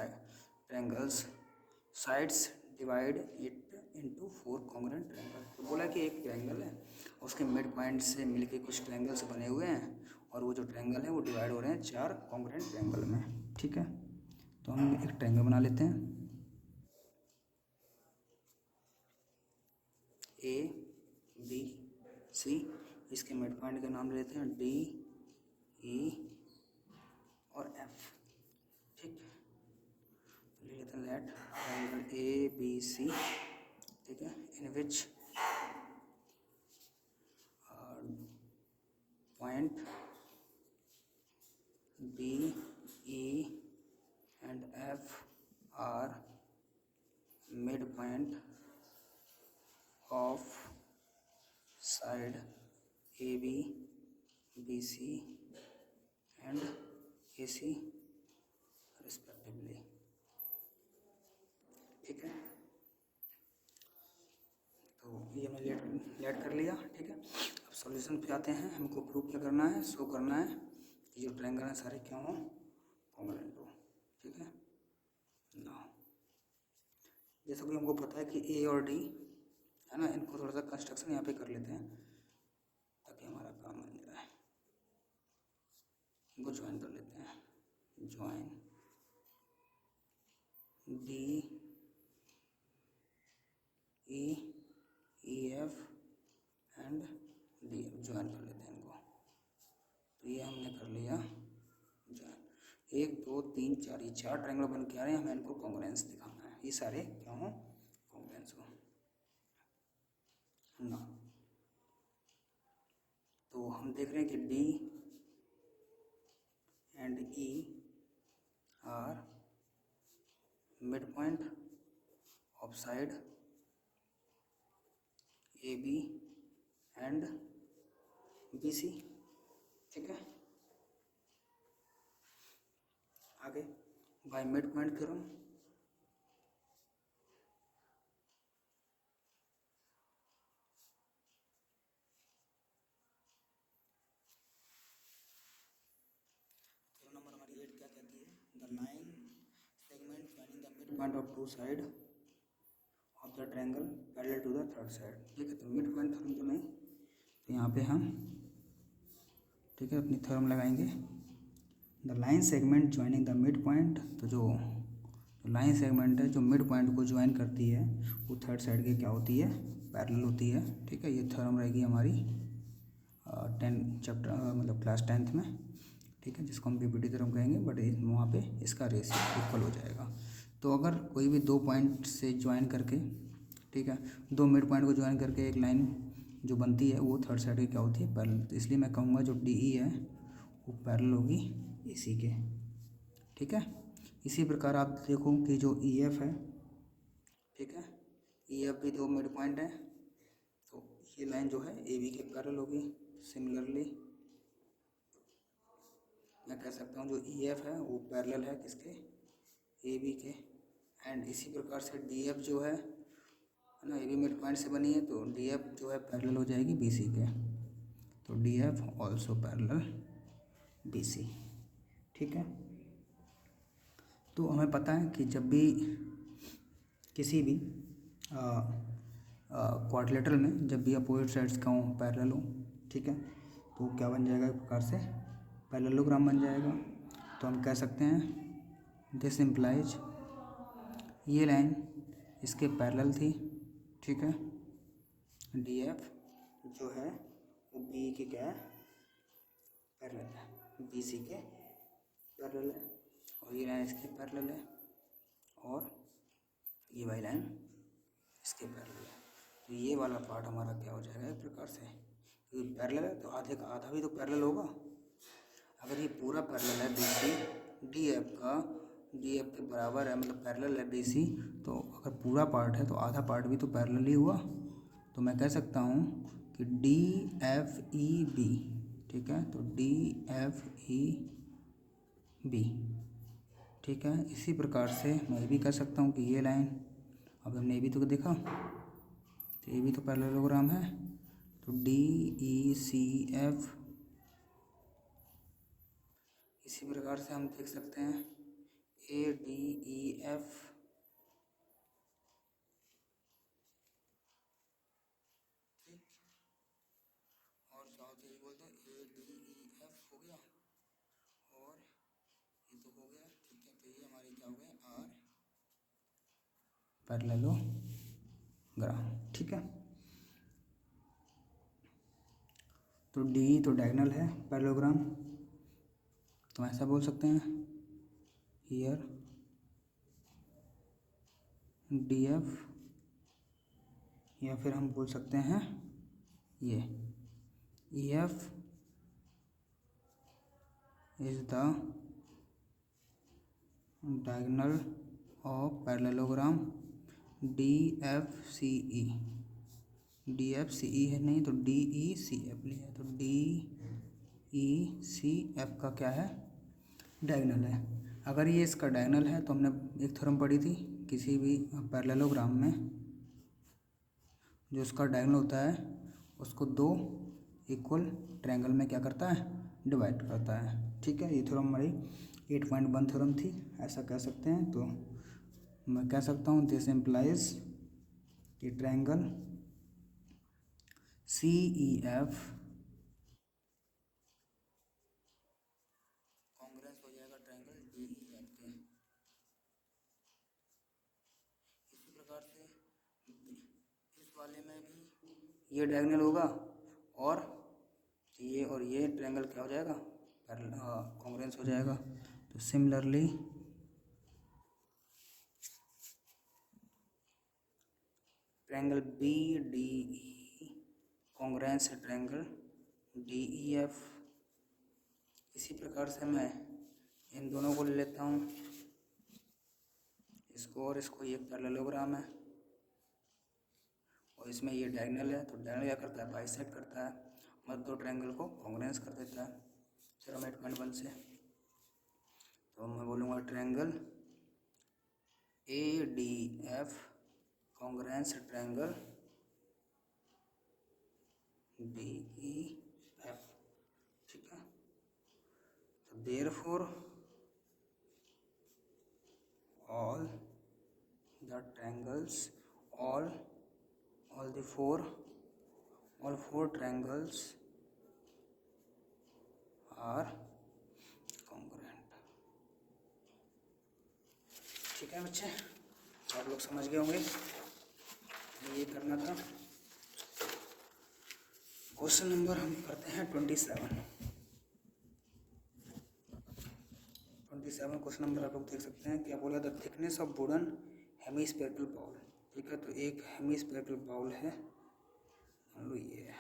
sides divide it into 4 congruent triangle. तो बोला कि एक ट्रायंगल है, उसके मिड पॉइंट से मिलके कुछ ट्रायंगल्स बने हुए हैं और वो जो ट्रायंगल है वो डिवाइड हो रहे हैं 4 कॉन्ग्रुएंट ट्रायंगल में। ठीक है, तो हम एक ट्रायंगल बना लेते हैं ए बी सी। इसके मिड पॉइंट का नाम लेते हैं डी ई और एफ। ठीक, ले लेते हैं let triangle A B C. ठीक है, in which point B E and F are mid point of side A B B C and A C respectively. ठीक है, तो ये हमने लेट कर लिया। ठीक है, अब सॉल्यूशन पे आते हैं। हमको प्रूफ क्या करना है, शो करना है कि जो ट्रायंगल है सारे क्या हो, कॉन्ग्रुएंट हो। ठीक है, ना जैसा कि हमको पता है कि ए और डी है ना, इनको थोड़ा सा कंस्ट्रक्शन यहाँ पे कर लेते हैं ताकि हमारा काम बन जाए। इनको ज्वाइन कर लेते हैं, join D E E F and D F, join कर लेते हैं इनको। तो ये हमने कर लिया ज्वाइन। 1 2 3 4, ये 4 ट्रायंगल बन के आ रहे हैं, हमें इनको कॉन्ग्रुएंस दिखाना है, ये सारे क्या हो, कॉन्ग्रुएंस हो ना। तो हम देख रहे हैं कि D and E are mid point of side A B and B C. ठीक है, आगे by mid point theorem. Number हमारी 8 क्या कहती है, the line segment joining the mid point of 2 side of the triangle parallel to the third side. ठीक है, तो मिड पॉइंट थ्योरम तो नहीं, तो यहाँ पे हम ठीक है अपनी थ्योरम लगाएंगे। The line segment joining the mid point, तो जो लाइन सेगमेंट है जो मिड पॉइंट को ज्वाइन करती है वो थर्ड साइड की क्या होती है, पैरेलल होती है। ठीक है, ये थ्योरम रहेगी हमारी 10 चैप्टर मतलब क्लास 10th में। ठीक है, जिसको हम पीपीटी थ्योरम कहेंगे, बट वहाँ पे इसका रेशियो इक्वल हो जाएगा। तो अगर कोई भी 2 पॉइंट से ज्वाइन करके, ठीक है, 2 मिड पॉइंट को ज्वाइन करके एक लाइन जो बनती है वो थर्ड साइड की क्या होती है, पैरेलल। तो इसलिए मैं कहूँगा जो डी ई है वो पैरेलल होगी इसी के। ठीक है, इसी प्रकार आप देखो कि जो ई एफ है, ठीक है, ई एफ भी 2 मिड पॉइंट है, तो ये लाइन जो है ए बी के पैरेलल होगी। सिमिलरली मैं कह सकता हूँ जो ई एफ है वो पैरेलल है किसके, ए बी के। एंड इसी प्रकार से डी एफ जो है ना, ए बी मिड पॉइंट से बनी है, तो डी एफ जो है पैरेलल हो जाएगी बी सी के। तो D F also parallel B C. ठीक है, तो हमें पता है कि जब भी किसी भी क्वाड्रिलेटरल में जब भी अपोजिट साइड्स का हो, पैरेलल हो, ठीक है, तो क्या बन जाएगा, एक प्रकार से पैरेललोग्राम बन जाएगा। तो हम कह सकते हैं दिस इम्प्लाइज ये लाइन इसके पैरेलल थी। ठीक है, डी एफ जो है वो बी के क्या है, पैरेलल है, बी सी के पैरेलल है, और ये लाइन इसके पैरेलल है, और ये वाली लाइन इसके पैरेलल है। तो ये वाला पार्ट हमारा क्या हो जाएगा, एक प्रकार से क्योंकि पैरेलल है तो आधे का आधा भी तो पैरेलल होगा। अगर ये पूरा पैरेलल है बी सी डी एफ का, डी एफ के बराबर है मतलब पैरेलल है बी सी, तो अगर पूरा पार्ट है तो आधा पार्ट भी तो पैरेलल ही हुआ। तो मैं कह सकता हूँ कि डी एफ ई बी, ठीक है, तो डी एफ ई बी। ठीक है, इसी प्रकार से मैं ये भी कह सकता हूँ कि ये लाइन, अब हमने ये भी तो देखा, तो ये भी तो पैरेललोग्राम है, तो डी ई सी एफ। इसी प्रकार से हम देख सकते हैं ए डी ई एफ, बोलते हैं ADEF हो गया, और ये तो हो गया, ठीक है। तो ये हमारी क्या हो गए आर पैरेललोग्राम, ठीक है। तो डी तो डायगोनल है पैरेललोग्राम, तो ऐसा बोल सकते हैं हियर DF, या फिर हम बोल सकते हैं ये EF is the diagonal of parallelogram DFCE। DFCE है नहीं तो DECF लिया, तो DECF का क्या है डायगोनल है। अगर ये इसका डायगोनल है तो हमने एक थ्योरम पढ़ी थी, किसी भी पैरेललोग्राम में जो उसका डायगोनल होता है उसको दो इक्वल ट्रायंगल में क्या करता है डिवाइड करता है, ठीक है। ये थ्योरम हमारी 8.1 थ्योरम थी, ऐसा कह सकते हैं। तो मैं कह सकता हूँ दिस इम्प्लाइज कि ट्रायंगल CEF कॉन्ग्रुएंस हो जाएगा ट्रायंगल DEF के। इसी प्रकार से इस वाले में भी ये डायगोनल होगा और ये ट्रायंगल क्या हो जाएगा कॉन्ग्रुएंस हो जाएगा। तो सिमिलरली ट्रायंगल BDE कॉन्ग्रुएंस है ट्रायंगल DEF। इसी प्रकार से मैं इन दोनों को ले लेता हूँ, इसको और इसको, ये पैरेललोग्राम है और इसमें ये डायगोनल है, तो डायगोनल क्या करता है बाइसेक्ट करता है, मतलब दो ट्रायंगल को कॉन्ग्रुएंस कर देता है थ्योरम 8.1 से। तो मैं बोलूँगा triangle ADF congruence triangle DEF, ठीक है। तो therefore all the triangles all four triangles are congruent, ठीक है बच्चे, आप लोग समझ गए होंगे। ये करना था। क्वेश्चन नंबर हम करते हैं 27 क्वेश्चन नंबर आप लोग देख सकते हैं। क्या बोला, the thickness of wooden hemispherical bowl, ठीक है। तो एक हेमीस्फेरिकल बाउल है, मान लो ये है,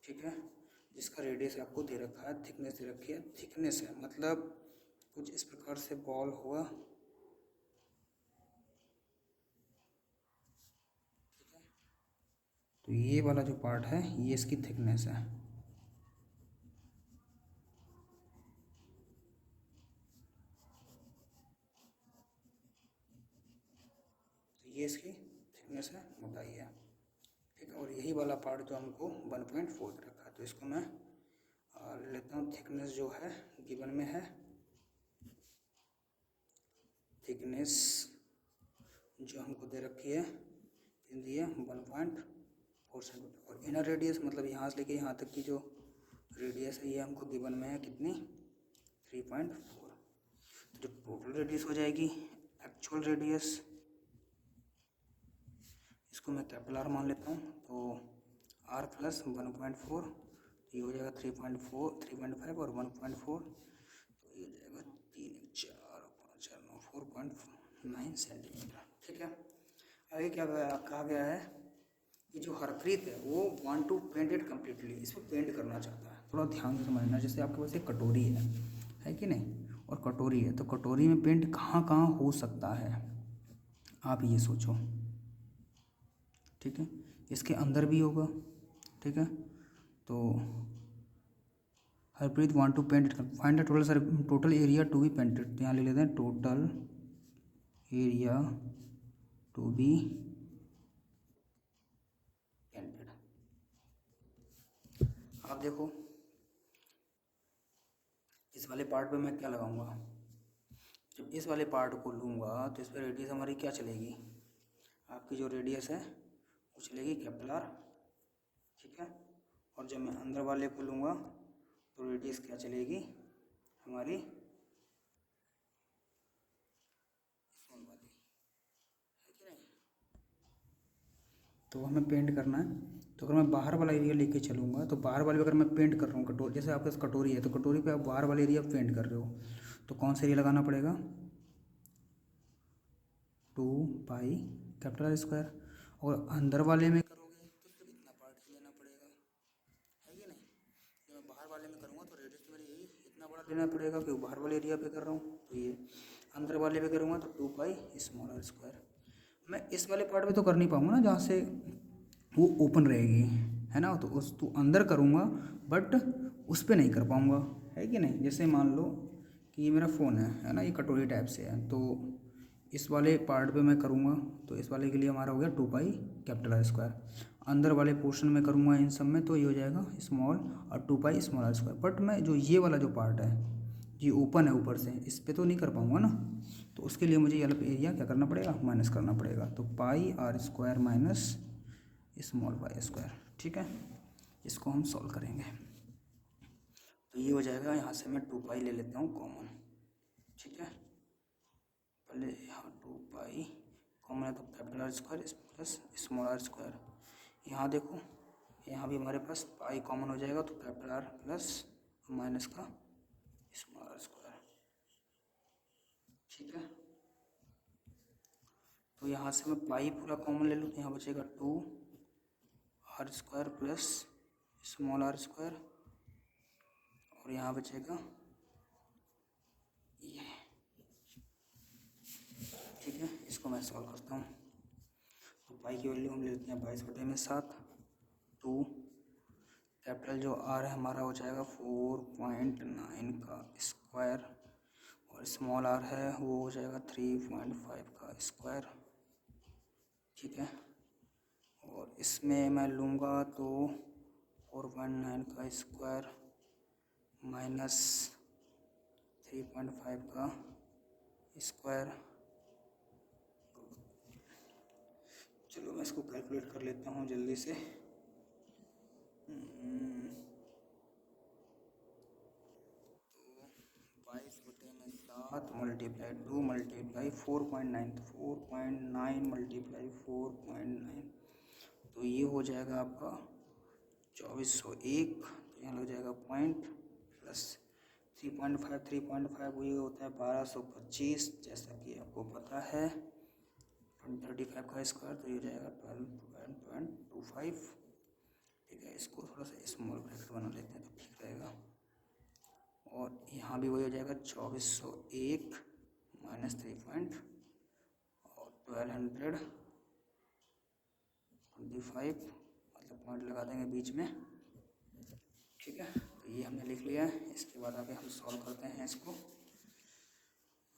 ठीक है, जिसका रेडियस आपको दे रखा है, थिकनेस दे रखी है। थिकनेस है मतलब कुछ इस प्रकार से बॉल होगा, ठीक है। तो ये वाला जो पार्ट है ये इसकी थिकनेस है, ये इसकी थिकनेस है, मोटाई है, ठीक है। और यही वाला पार्ट जो हमको 1.4 दे रखा है, तो इसको मैं लेता हूँ। थिकनेस जो है गिवन में है, थिकनेस जो हमको दे रखी है दी है 1.4 सेंटीमीटर, और इनर रेडियस मतलब यहाँ से लेके यहाँ तक की जो रेडियस है ये हमको गिवन में है कितनी 3.4। तो जो टोटल रेडियस हो जाएगी एक्चुअल रेडियस, इसको मैं कैपिटल R मान लेता हूँ, तो R प्लस 1.4, ये हो जाएगा 3.5 और 1.4, तो ये हो जाएगा 3 4 5 4 9 4.9 सेंटीमीटर, ठीक है। आगे क्या कहा गया है कि जो हरप्रीत है वो want to paint it completely, इसमें पेंट करना चाहता है। थोड़ा ध्यान से समझना, जैसे आपके पास एक कटोरी है कि नहीं, और कटोरी है, तो कटोरी में पेंट कहाँ कहाँ हो सकता है आप ये सोचो, ठीक है। इसके अंदर भी होगा, ठीक है। तो Harpreet want to paint it, find the total area to be painted, यहाँ ले लेते हैं total area to be painted. आप देखो इस वाले पार्ट पे मैं क्या लगाऊंगा, जब इस वाले पार्ट को लूँगा तो इस पर रेडियस हमारी क्या चलेगी, आपकी जो रेडियस है वो चलेगी कैपिटल R, ठीक है। और जब मैं अंदर वाले को लूँगा तो रेडियस क्या चलेगी हमारी स्मॉल वाली, है कि नहीं। तो हमें पेंट करना है, तो अगर मैं बाहर वाला एरिया लेके चलूँगा तो बाहर वाले अगर मैं पेंट कर रहा हूँ कटोरी, जैसे आपके पास कटोरी है तो कटोरी पे आप बाहर वाले एरिया पेंट कर रहे हो, तो कौन सा एरिया लगाना पड़ेगा 2 पाई कैपिटल आर स्क्वायर। और अंदर वाले में करोगे तो सिर्फ इतना पार्ट ही लेना पड़ेगा, है कि नहीं। जब मैं बाहर वाले में करूँगा तो रेडियस मेरी यही इतना बड़ा लेना पड़ेगा क्योंकि बाहर वाले एरिया पे कर रहा हूँ। तो ये अंदर वाले पे करूँगा तो 2 पाई स्मॉल आर स्क्वायर। मैं इस वाले पार्ट में तो कर नहीं पाऊँगा ना जहाँ से वो ओपन रहेगी, है ना, तो उस तो अंदर करूँगा बट उस पर नहीं कर पाऊँगा, है कि नहीं। जैसे मान लो कि ये मेरा फ़ोन है ना, ये कटोरी टाइप से है, तो इस वाले पार्ट पे मैं करूँगा तो इस वाले के लिए हमारा हो गया 2 पाई कैपिटल आर स्क्वायर। अंदर वाले पोर्शन में करूँगा इन सब में तो ये हो जाएगा स्मॉल और 2 pi small r square. But मैं जो ये वाला जो पार्ट है ये ओपन है ऊपर से, इस पर तो नहीं कर पाऊँगा ना, तो उसके लिए मुझे ये एरिया क्या करना पड़ेगा माइनस करना पड़ेगा। तो pi are square minus small pi square, ठीक है। इसको हम सॉल्व करेंगे तो ये हो जाएगा, यहाँ से मैं 2 पाई ले लेता हूँ कॉमन, ठीक है। पहले यहाँ 2 पाई कॉमन है तो capital r square plus small r square. यहाँ देखो यहाँ भी हमारे पास पाई कॉमन हो जाएगा तो कैपिटल आर प्लस माइनस का स्मॉल आर स्क्वायर, ठीक है। तो यहाँ से मैं पाई पूरा कॉमन ले लूँ तो यहाँ बचेगा 2 r square plus small r square और यहाँ बचेगा ये, ठीक है। इसको मैं सॉल्व करता हूँ तो पाई की वैल्यू हम ले लेते हैं 22/7। 2 कैपिटल जो आर है हमारा हो जाएगा 4.9 का स्क्वायर और स्मॉल आर है वो हो जाएगा 3.5 का स्क्वायर, ठीक है। और इसमें मैं लूँगा तो 4.9 का स्क्वायर माइनस 3.5 का स्क्वायर। चलो मैं इसको कैलकुलेट कर लेता हूँ जल्दी से। 22/7 मल्टीप्लाई 2 मल्टीप्लाई 4.9 मल्टीप्लाई 4.9 तो ये हो जाएगा आपका 2401। तो यहाँ लग जाएगा पॉइंट प्लस 3.5 वही होता है 1225, जैसा कि आपको पता है 35 का स्क्वायर तो ये हो जाएगा 12.25, ठीक है। इसको थोड़ा सा स्मॉल ब्रैकेट बना लेते हैं तो ठीक रहेगा। और यहाँ भी वही हो जाएगा 2401 माइनस 3 पॉइंट और 1225 मतलब पॉइंट लगा देंगे बीच में, ठीक है। तो ये हमने लिख लिया है। इसके बाद आगे हम सॉल्व करते हैं इसको।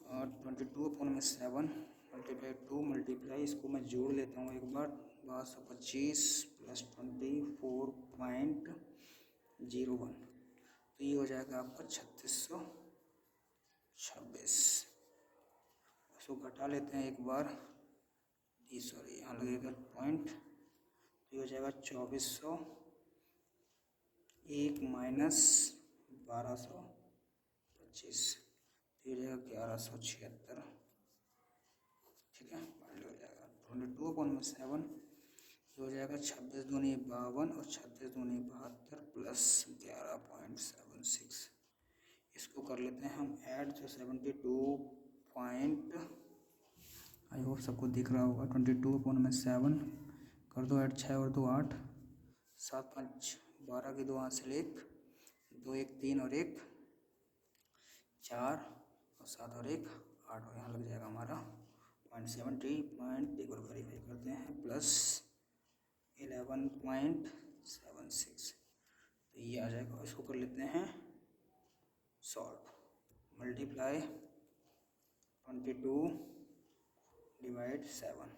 और 22/7 मल्टीप्लाई 2 मल्टीप्लाई इसको मैं जोड़ लेता हूँ एक बार 1225 प्लस 24.01 तो ये हो जाएगा आपका 3626। इसको घटा लेते हैं एक बार, सॉरी यहाँ लगेगा पॉइंट, तो ये हो जाएगा 2401 माइनस 1225 तो ये हो जाएगा 1176, ठीक है। पॉइंट हो जाएगा 22/7 ये हो जाएगा 26 दूनी 52 और 36 दूनी 72 प्लस 11.76। इसको कर लेते हैं हम ऐड तो 72 पॉइंट, आई होप सबको दिख रहा होगा। 22/7 कर दो ऐड, 6 और 2 8, 7 5 12 की 2 हासिल 1 2 1 3 और 1 4 और 7 और 1 8 और यहाँ लग जाएगा हमारा 0.70 पॉइंट एक बार वेरीफाई करते हैं प्लस 11.76 तो ये आ जाएगा। इसको कर लेते हैं सॉल्व, मल्टीप्लाई 22/7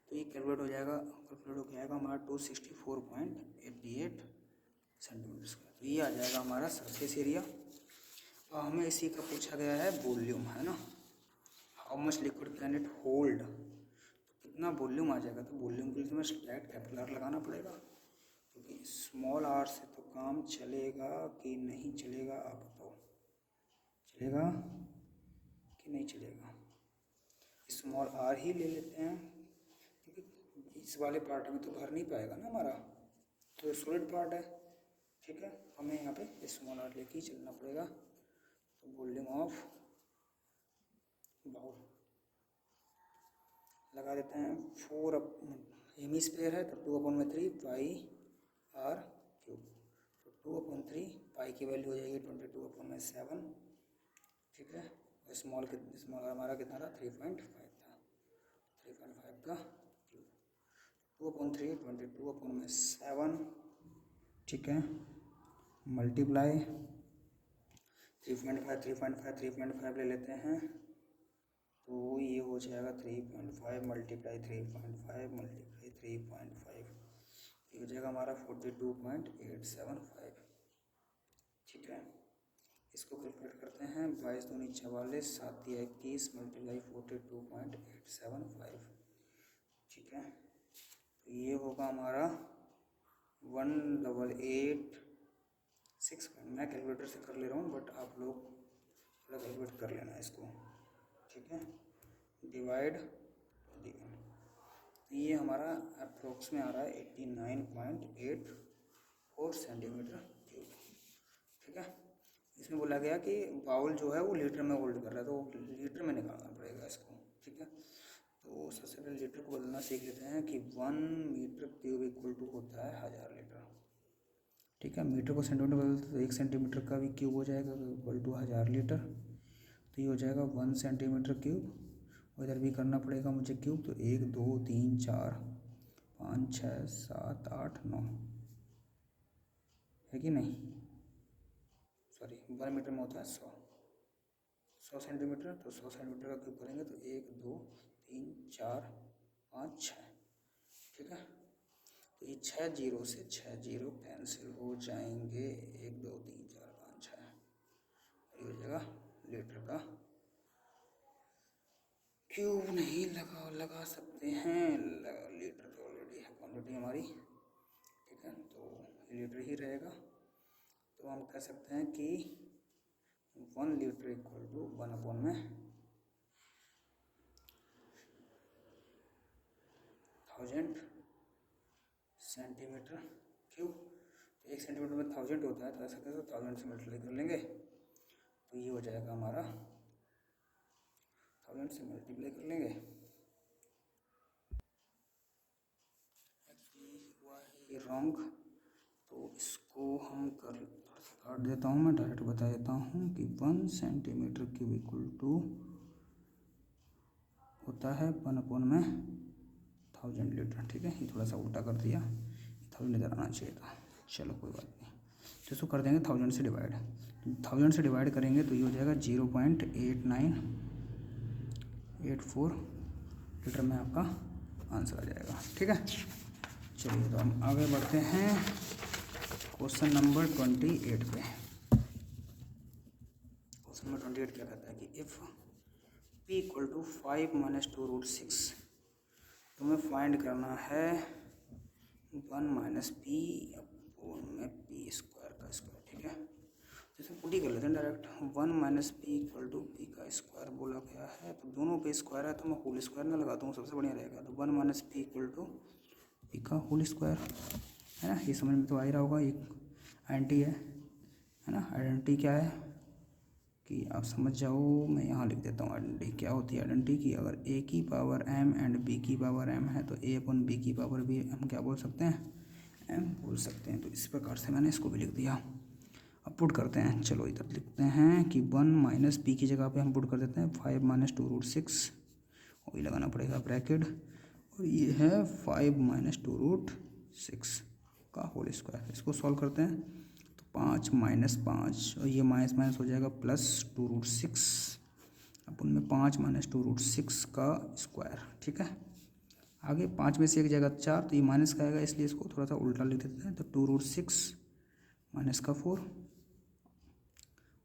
तो ये कैलकुलेट हो जाएगा हमारा 264.88 सेंटीमीटर स्क्वायर। तो ये आ जाएगा हमारा सरफेस एरिया। और हमें इसी का पूछा गया है वॉल्यूम, है ना, how much liquid can it hold, तो कितना वॉल्यूम आ जाएगा। तो वॉल्यूम के लिए तो मैं डायरेक्ट कैपिटल आर लगाना पड़ेगा क्योंकि स्मॉल आर से तो काम चलेगा कि नहीं चलेगा, आप बताओ, चलेगा कि नहीं चलेगा। स्मॉल आर ही ले लेते हैं क्योंकि इस वाले पार्ट में तो भर नहीं पाएगा ना हमारा, तो सॉलिड पार्ट है, ठीक है। हमें यहाँ पे स्मॉल आर लेके ही चलना पड़ेगा। तो वॉल्यूम ऑफ बाउल लगा देते हैं 4 हेमिस्फीयर है तो 2/3 पाई आर क्यूब, तो 2/3 पाई की वैल्यू हो जाएगी 22/7, ठीक है। और स्मॉल हमारा कितना था 3.5 था, 3.5 का क्यूब, 2/3 22/7, ठीक है, मल्टीप्लाई 3.5 ले लेते हैं, तो ये हो जाएगा 3.5 मल्टीप्लाई 3.5, ये हो जाएगा हमारा 42.875, ठीक है। इसको कैलकुलेट करते हैं, 22 दूनी 44, 7 या 21 मल्टीप्लाई 42.875, ठीक है। तो ये होगा हमारा 1886। मैं कैलकुलेटर से कर ले रहा हूँ बट आप लोग थोड़ा कैलकुलेट कर लेना इसको, ठीक है। डिवाइड ये हमारा अप्रोक्स में आ रहा है 89.84 सेंटीमीटर क्यूब, ठीक है। इसमें बोला गया कि बाउल जो है वो लीटर में होल्ड कर रहा है, तो लीटर में निकालना पड़ेगा इसको, ठीक है। तो सबसे पहले लीटर को बदलना सीख लेते हैं कि 1 मीटर क्यूब इक्वल टू होता है 1000 लीटर, ठीक है। मीटर को सेंटीमीटर बदलते तो 1 सेंटीमीटर का भी क्यूब हो जाएगा इक्वल टू 1000 लीटर, तो ये हो जाएगा 1 सेंटीमीटर क्यूब। और इधर भी करना पड़ेगा मुझे क्यूब, तो 1 2 3 4 5 6 7 8 9 है कि नहीं, सॉरी 1 मीटर में होता है 100 सेंटीमीटर, तो 100 सेंटीमीटर का क्यूब करेंगे तो 1 2 3 4 5 6, ठीक है। तो ये 6 जीरो से 6 जीरो कैंसिल हो जाएंगे, 1 2 3 4 5 6, ये हो जाएगा लीटर का क्यूब। नहीं लगा सकते हैं, लीटर तो ऑलरेडी है क्वान्टिटी हमारी, ठीक है, तो लीटर ही रहेगा। तो हम कह सकते हैं कि 1 litre equal to 1/1000 centimetre cube. तो 1 सेंटीमीटर में 1000 होता है, तो ऐसा कैसे 1000 से मल्टीप्लाई कर लेंगे, तो ये हो जाएगा हमारा 1000 से मल्टीप्लाई कर लेंगे। एक्चुअली हुआ है ये रॉन्ग, तो इसको हम काट देता हूँ, मैं डायरेक्ट बता देता हूँ कि 1 सेंटीमीटर क्यूब इक्वल टू होता है 1/1000 लीटर, ठीक है। ये थोड़ा सा उल्टा कर दिया, 1000 इधर आना चाहिए था, चलो कोई बात नहीं। तो इसको कर देंगे 1000 से डिवाइड, 1000 से डिवाइड करेंगे तो ये हो जाएगा 0.8984 लीटर में आपका आंसर आ जाएगा, ठीक है। चलिए तो हम आगे बढ़ते हैं क्वेश्चन नंबर 28 पे। क्वेश्चन नंबर 28 क्या कहता है कि इफ़ p इक्वल टू 5 - 2√6, तो हमें फाइंड करना है 1 - p में p स्क्वायर का स्क्वायर, ठीक है। तो इसे पुट ही कर लेते हैं direct, 1 - p equal to p का स्क्वायर बोला गया है, तो दोनों पे स्क्वायर है तो मैं होल स्क्वायर में लगाता हूँ, सबसे बढ़िया रहेगा। तो 1 - p इक्वल टू p का होल स्क्वायर, है ना। ये समझ में तो आ ही रहा होगा, एक आइडेंटिटी है ना। आइडेंटिटी क्या है कि आप समझ जाओ, मैं यहाँ लिख देता हूँ आइडेंटिटी क्या होती है। आइडेंटिटी की अगर a की पावर m एंड b की पावर m है तो a/b की पावर भी हम क्या बोल सकते हैं, m बोल सकते हैं। तो इस प्रकार से मैंने इसको भी लिख दिया। अब पुट करते हैं, चलो इधर लिखते हैं कि 1 - p की जगह पे हम पुट कर देते हैं 5 - 2√6, वही लगाना पड़ेगा ब्रैकेट, और ये है 5 - 2√6 का होल स्क्वायर। इसको सॉल्व करते हैं तो 5 - 5 और ये माइनस माइनस हो जाएगा प्लस 2√6 अपन में 5 - 2√6 का स्क्वायर, ठीक है। आगे 5 में से एक जगह 4, तो ये माइनस का आएगा, इसलिए इसको थोड़ा सा उल्टा लिख देते हैं। तो 2√6 माइनस का 4,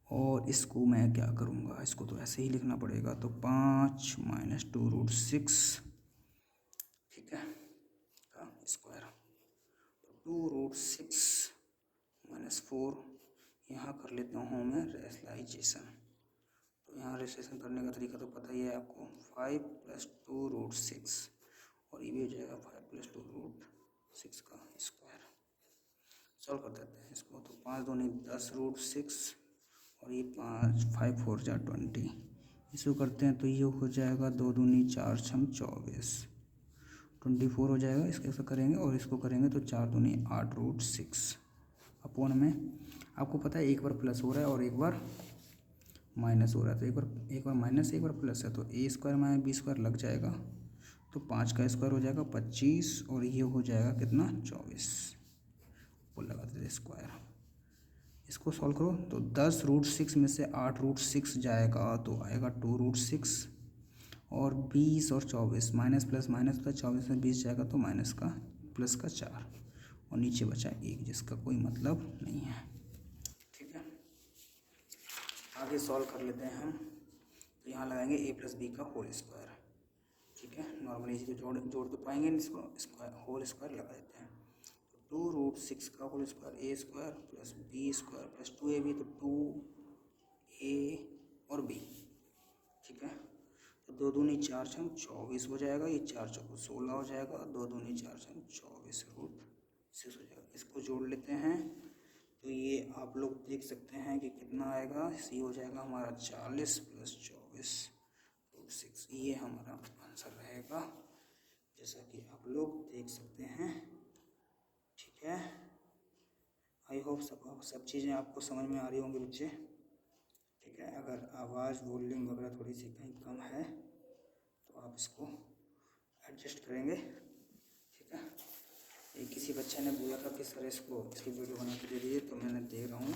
और इसको मैं क्या करूँगा, इसको तो ऐसे ही लिखना पड़ेगा। तो 5 - 2√6, ठीक है, का स्क्वायर। तो 2√6 - -4, यहाँ कर लेता हूँ मैं रेशनलाइजेशन। तो यहाँ रेशनलाइजेशन करने का तरीका तो पता ही है आपको, 5 + 2√6 और ये भी हो जाएगा 5 + 2√6 का स्क्वायर। सॉल्व कर देते हैं इसको, तो 5 दूनी 10√6 और ये 5 4 जा 20, इसको करते हैं तो ये हो जाएगा 2 दूनी 4 छम 24, 24 हो जाएगा। इसके ऐसा करेंगे और इसको करेंगे तो 4 दूनी 8√6 अपॉन में, आपको पता है एक बार प्लस हो रहा है और एक बार माइनस हो रहा है, तो एक बार माइनस एक बार प्लस है, तो a² - b² लग जाएगा, तो 5 का स्क्वायर हो जाएगा 25 और ये हो जाएगा कितना 24, वो लगा देते स्क्वायर। इसको सॉल्व करो तो 10√6 में से 8√6 जाएगा तो आएगा 2√6 और 20 और 24 माइनस प्लस माइनस होता है, 24 में 20 जाएगा तो माइनस का प्लस का 4 और नीचे बचा 1 जिसका कोई मतलब नहीं है। ठीक है, आगे सॉल्व कर लेते हैं हम। तो यहाँ लगाएंगे a + b का होल स्क्वायर। ठीक है, नॉर्मली इसको जोड़ तो पाएंगे, इसको स्क्वायर होल स्क्वायर लगा देते हैं। 2√6 का whole square a² + b² + 2ab, तो 2a और b। ठीक है, तो 2 दूनी 4 छम 24 हो जाएगा, ये 4 चौको 16 हो जाएगा, 2 दूनी 4 छम 24√6 हो जाएगा। इसको जोड़ लेते हैं तो ये आप लोग देख सकते हैं कि कितना आएगा, सी हो जाएगा हमारा 40 + 24√6, ये हमारा आंसर रहेगा, जैसा कि आप लोग देख सकते हैं। ठीक है, आई होप सब चीज़ें आपको समझ में आ रही होंगी बच्चे। ठीक है, अगर आवाज़ वॉल्यूम वगैरह थोड़ी सी कहीं कम है तो आप इसको एडजस्ट करेंगे। ठीक है, ये किसी बच्चे ने बोला था कि सर इसकी वीडियो बना के दे दीजिए, तो मैंने दे रहा हूँ,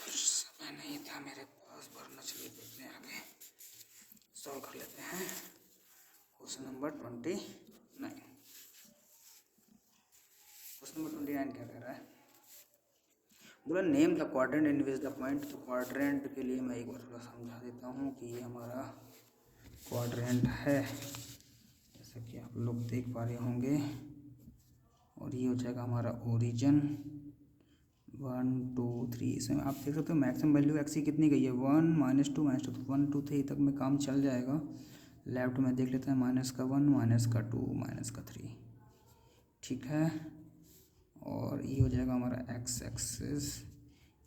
समय नहीं था मेरे पास, वरना चलिए देखते हैं आगे सॉल्व कर लेते हैं। Question number 29। क्वेश्चन नंबर 29 क्या कह रहा है, बोला name the quadrant in which the point. तो क्वाड्रेंट के लिए मैं एक बार थोड़ा समझा देता हूँ कि ये हमारा क्वाड्रेंट है, जैसा कि आप लोग देख पा रहे होंगे, और ये हो जाएगा हमारा ओरिजिन 1 2 3। इसमें आप देख सकते हो मैक्सिमम वैल्यू एक्स की कितनी गई है, 1 -2 -2, तो 1 2 3 तक में काम चल जाएगा। लेफ्ट में देख लेते हैं, -1 -2 -3। ठीक है, और ये हो जाएगा हमारा एक्स एक्सिस,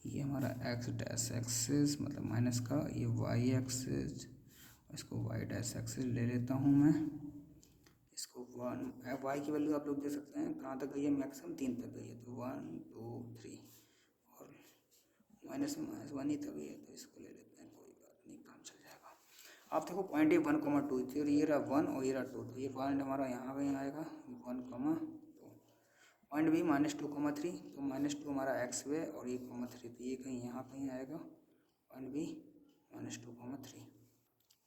ये हमारा एक्स डैश एक्सिस मतलब माइनस का, ये वाई एक्सिस, इसको वाई डैश एक्सिस ले लेता हूँ मैं। इसको 1 वाई की वैल्यू आप लोग देख सकते हैं कहाँ तक गई है, मैक्सिमम 3 तक गई है, तो 1 2 3, और माइनस में -1 ही तक गई है, तो इसको ले लेते हैं, कोई बात नहीं, काम चल जाएगा। आप देखो पॉइंट 1,2 थी और ये रहा 1 और ये रहा 2, तो ये पॉइंट हमारा यहाँ कहीं आएगा 1,2। पॉइंट बी -2,3, तो -2 हमारा एक्स वे और ये 3, तो ये कहीं यहाँ कहीं आएगा, पॉइंट बी -2,3।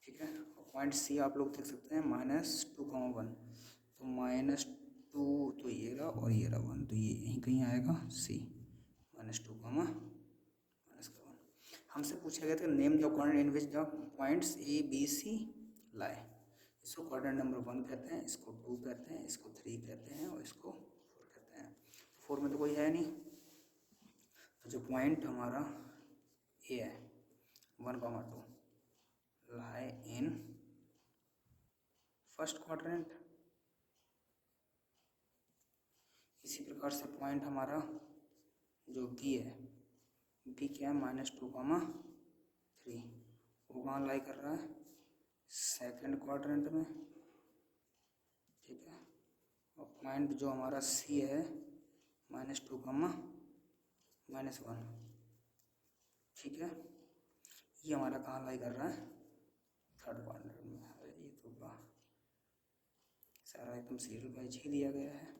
ठीक है, और पॉइंट सी आप लोग देख सकते हैं -2,1, तो -2 तो ये रहा और ये रहा 1, तो ये यहीं कहीं आएगा सी -2, -1। हमसे पूछा गया था name the quadrant in which the points A B C lie. इसको क्वाड्रेंट नंबर 1 कहते हैं, इसको 2 कहते हैं, इसको 3 कहते हैं और इसको 4 कहते हैं। 4 में तो कोई है नहीं, तो जो पॉइंट हमारा ए है 1,2 लाई इन फर्स्ट क्वाड्रेंट। इसी प्रकार से पॉइंट हमारा जो बी है, बी क्या है -2,3, वो कहाँ लाई कर रहा है, सेकंड क्वाड्रेंट में। ठीक है, और पॉइंट जो हमारा सी है -2,-1, ठीक है, ये हमारा कहाँ लाई कर रहा है, थर्ड क्वाड्रेंट में। ये तो सारा एकदम सीरियल वाइज ही दिया गया है।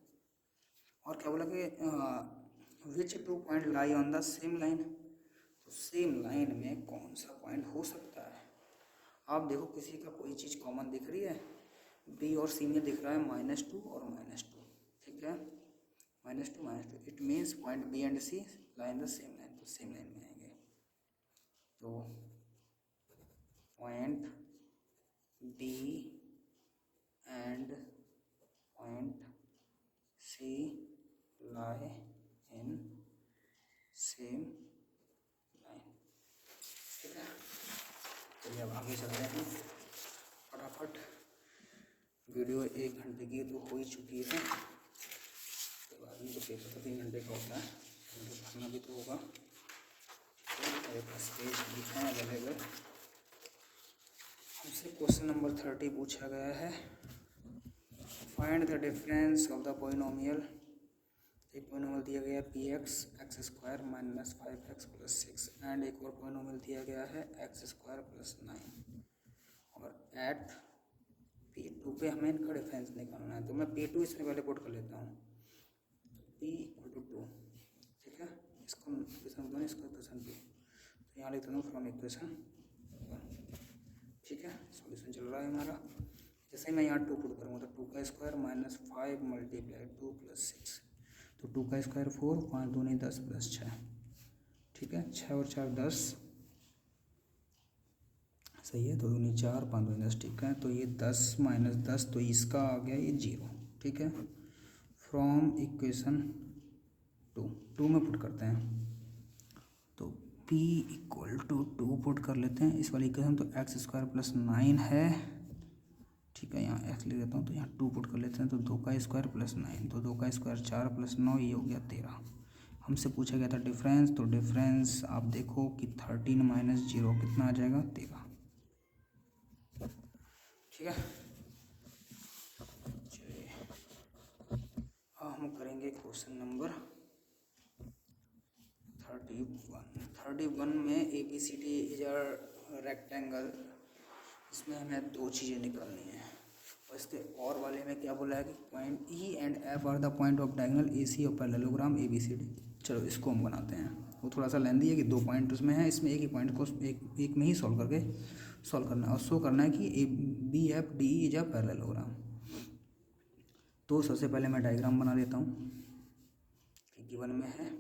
और क्या बोला कि विच 2 point lie on the same line, तो सेम लाइन में कौन सा पॉइंट हो सकता है। आप देखो किसी का कोई चीज़ कॉमन दिख रही है, बी और सी में दिख रहा है -2 और -2। ठीक है, -2 it means point B and C line the same line, तो सेम लाइन में आएंगे। तो point B and point C lie in same line. ठीक है, चलिए अब आगे चलते हैं फटाफट। वीडियो 1 घंटे की तो हो ही चुकी है, तो बाद में तो पेपर तो 3 घंटे का होता है, तो पढ़ना भी तो होगा। मेरे पास पेज भी हैं अवेलेबल। हमसे क्वेश्चन नंबर 30 पूछा गया है, find the difference of the polynomial. एक पोलिनोमियल दिया गया है P x x square minus 5x plus 6 and एक और पोलिनोमियल दिया गया है एक्स स्क्वायर प्लस 9, और एट P2 पे हमें इनका डिफरेंस निकालना है। तो मैं P2 इसमें पहले पुट कर लेता हूँ, P = 2। ठीक है, इसको इक्वेशन 1, इसको इक्वेशन 2, तो यहाँ लिख देता हूँ फ्रॉम इक्वेशन 1। ठीक है, सॉल्यूशन चल रहा है हमारा। जैसे ही मैं यहाँ 2 पुट करूँगा तो 2 का स्क्वायर माइनस 5 मल्टीप्लाई 2 प्लस 6, तो 2 का स्क्वायर 4, 5 दूनी 10 प्लस 6। ठीक है, 6 और 4 10, सही है, 2 दूनी 4, 5 दूनी 10। ठीक है, तो ये 10 माइनस 10, तो इसका आ गया ये 0। ठीक है, फ्रॉम इक्वेशन 2 में पुट करते हैं, तो P = 2 पुट कर लेते हैं इस वाली इक्वेशन। तो एक्स स्क्वायर प्लस 9 है। ठीक है, यहाँ एक्स लिख देता हूँ, तो यहाँ 2 पुट कर लेते हैं, तो 2 का स्क्वायर प्लस 9, तो 2 का स्क्वायर 4 प्लस 9, ये हो गया 13। हमसे पूछा गया था डिफरेंस, तो डिफरेंस आप देखो कि 13 माइनस 0 कितना आ जाएगा, 13। ठीक है, चलिए अब हम करेंगे क्वेश्चन नंबर 31 में ABCD इज अ रेक्टेंगल। इसमें हमें 2 चीज़ें निकालनी है, और इसके और वाले में क्या बोला है कि point E and F are the point of diagonal AC of parallelogram ABCD। चलो इसको हम बनाते हैं, वो थोड़ा सा लेंदी है कि 2 पॉइंट उसमें है, इसमें एक ही पॉइंट को एक में ही सॉल्व करना है, और शो करना है कि BFD इज अ पैरेललोग्राम। तो सबसे पहले मैं डायग्राम बना देता हूँ, गिवन में है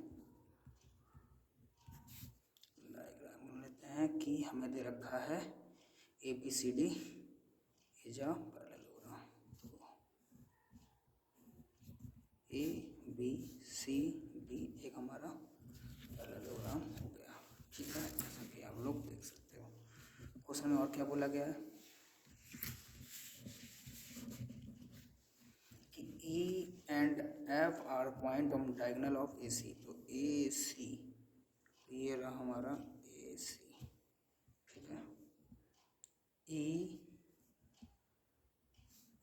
डायग्राम बना लेते हैं कि हमें दे रखा है ABCD is a parallelogram. ABCD एक हमारा पैरेललोग्राम हो गया। ठीक है, जैसा कि आप लोग देख सकते हो। क्वेश्चन में और क्या बोला गया है कि E and F are point of diagonal of AC। तो AC ये रहा हमारा AC। ठीक है, E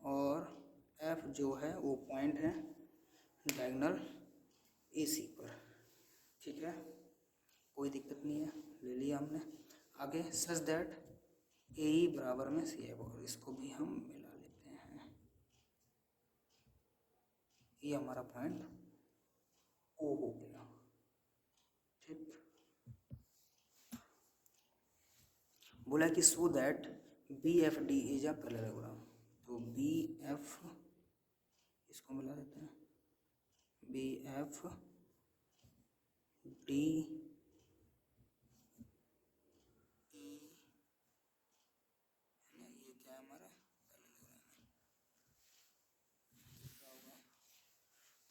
और F जो है वो पॉइंट है डायगोनल AC पर। ठीक है, कोई दिक्कत नहीं है, ले लिया हमने। आगे सच दैट AE बराबर में CF, और इसको भी हम मिला लेते हैं। ये हमारा पॉइंट O हो गया। ठीक, बोला कि so that BFD is a parallelogram. तो BF इसको मिला देते हैं, BFD ये क्या है हमारा पैरेललोग्राम क्या होगा।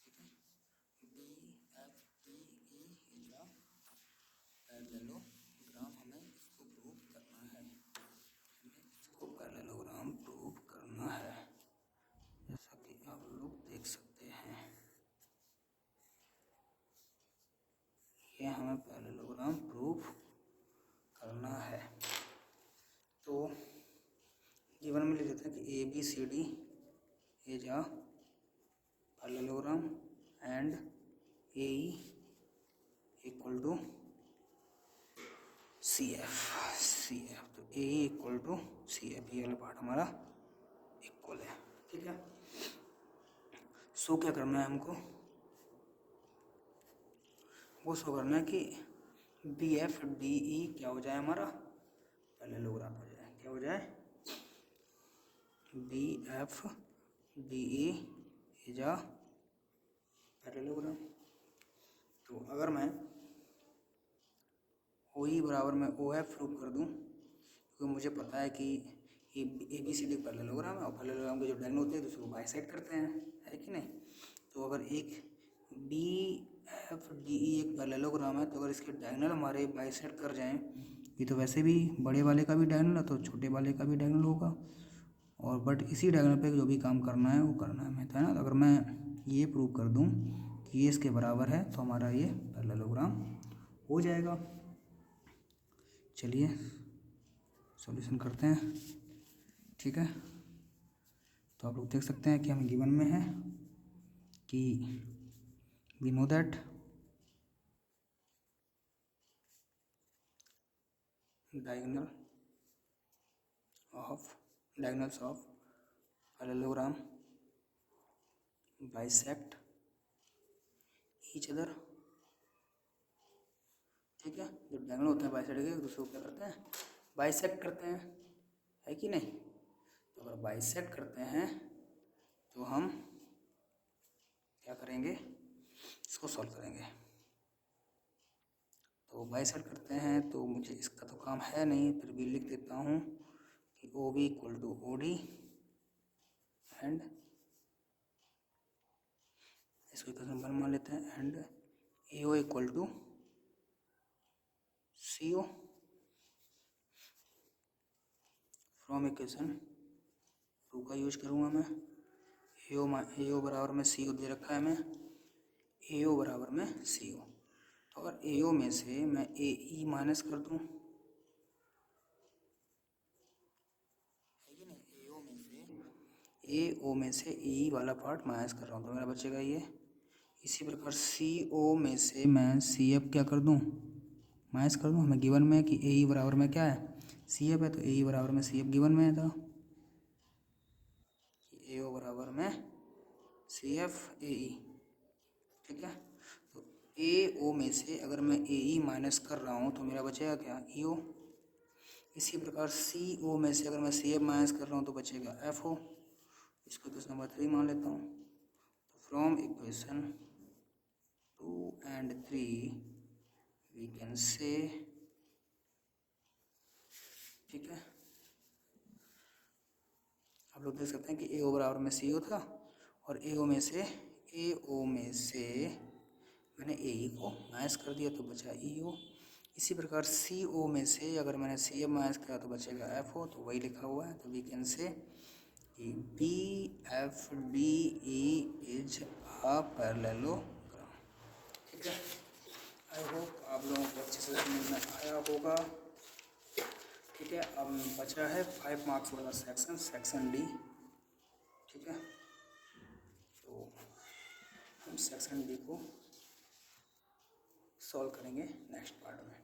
ठीक है, BFD इज अ पैरेललोग्राम। हमें इसको प्रूव करना है, पैरेललोग्राम प्रूव करना है, जैसा कि आप लोग देख सकते हैं। ये हमें पैरेललोग्राम प्रूव करना है। तो गिवन में लिख देते हैं कि ABCD is a parallelogram and AE = CF। तो AE = CF, ये वाला पार्ट हमारा इक्वल है। ठीक है, सो क्या करना है हमको, वो शो करना है कि BFDE क्या हो जाए, हमारा पैरेललोग्राम हो जाए। क्या हो जाए, BFDE इज अ पैरेललोग्राम। तो अगर मैं OE बराबर में OF प्रूव कर दूं, क्योंकि मुझे पता है कि ABCD पैरेललोग्राम है, और पैरेललोग्राम के जो डायगोनल होते हैं दूसरे को बाइसेक्ट करते हैं, है कि नहीं। तो अगर एक एफ डी ई एक पैरेललोग्राम है, तो अगर इसके डायगोनल हमारे बाइसेक्ट कर जाएं, ये तो वैसे भी बड़े वाले का भी डायगोनल है तो छोटे वाले का भी डायगोनल होगा, और बट इसी डायगोनल पे जो भी काम करना है वो करना है हमें, है ना। अगर मैं ये प्रूव कर दूं कि ये इसके बराबर है तो हमारा ये पैरेललोग्राम हो जाएगा। चलिए सॉल्यूशन करते हैं, ठीक है। तो आप लोग देख सकते हैं कि हमें गिवन में है कि we know that diagonals of parallelogram bisect each other, ठीक है। जो डायगोनल होते हैं बाइसेक्ट के एक दूसरे को क्या करते हैं, बाइसेक्ट करते हैं, है कि नहीं। तो अगर बाइसेक्ट करते हैं तो हम क्या करेंगे, इसको सॉल्व करेंगे। तो बाइसेक्ट करते हैं तो मुझे इसका तो काम है नहीं, फिर भी लिख देता हूँ कि O B equal to O D and इसको इक्वेशन 1 मान लेते हैं, and A O equal to C O from equation 2 का यूज करूँगा मैं। ए ओ बराबर में सी ओ दे रखा है, मैं ए ओ बराबर में सी ओ, तो अगर ए ओ में से मैं ए ई माइनस कर दूँ, ए ओ में से ए ई वाला पार्ट माइनस कर रहा हूँ तो मेरा बचेगा ये। इसी प्रकार सी ओ में से मैं सी एफ क्या कर दूँ, माइनस कर दूँ। हमें गिवन में कि ए ई बराबर में क्या है, सी एफ है, तो ए ई बराबर में सी एफ गिवन में था कि ए ओ बराबर में सी एफ ए ई, ठीक है। तो ए ओ में से अगर मैं ए ई माइनस कर रहा हूँ तो मेरा बचेगा क्या, ई ओ। इसी प्रकार सी ओ में से अगर मैं सी एफ माइनस कर रहा हूँ तो बचेगा एफ ओ। इसको इक्वेशन नंबर 3 मान लेता हूँ। तो from equation 2 and 3 we can say, ठीक है। आप लोग देख सकते हैं कि ए ओ बराबर में सी ओ था, और ए ओ में से मैंने ए ई को माइनस कर दिया तो बचा ई ओ। इसी प्रकार सी ओ में से अगर मैंने सी एफ माइनस किया तो बचेगा एफ ओ, तो वही लिखा हुआ है। तो वी कैन से कि B F D E is a parallelogram, ठीक है। आई होप आप लोगों को अच्छे से समझ में आया होगा, ठीक है। अब बचा है 5 मार्क्स वाला सेक्शन डी, ठीक है। तो हम सेक्शन डी को सॉल्व करेंगे नेक्स्ट पार्ट में।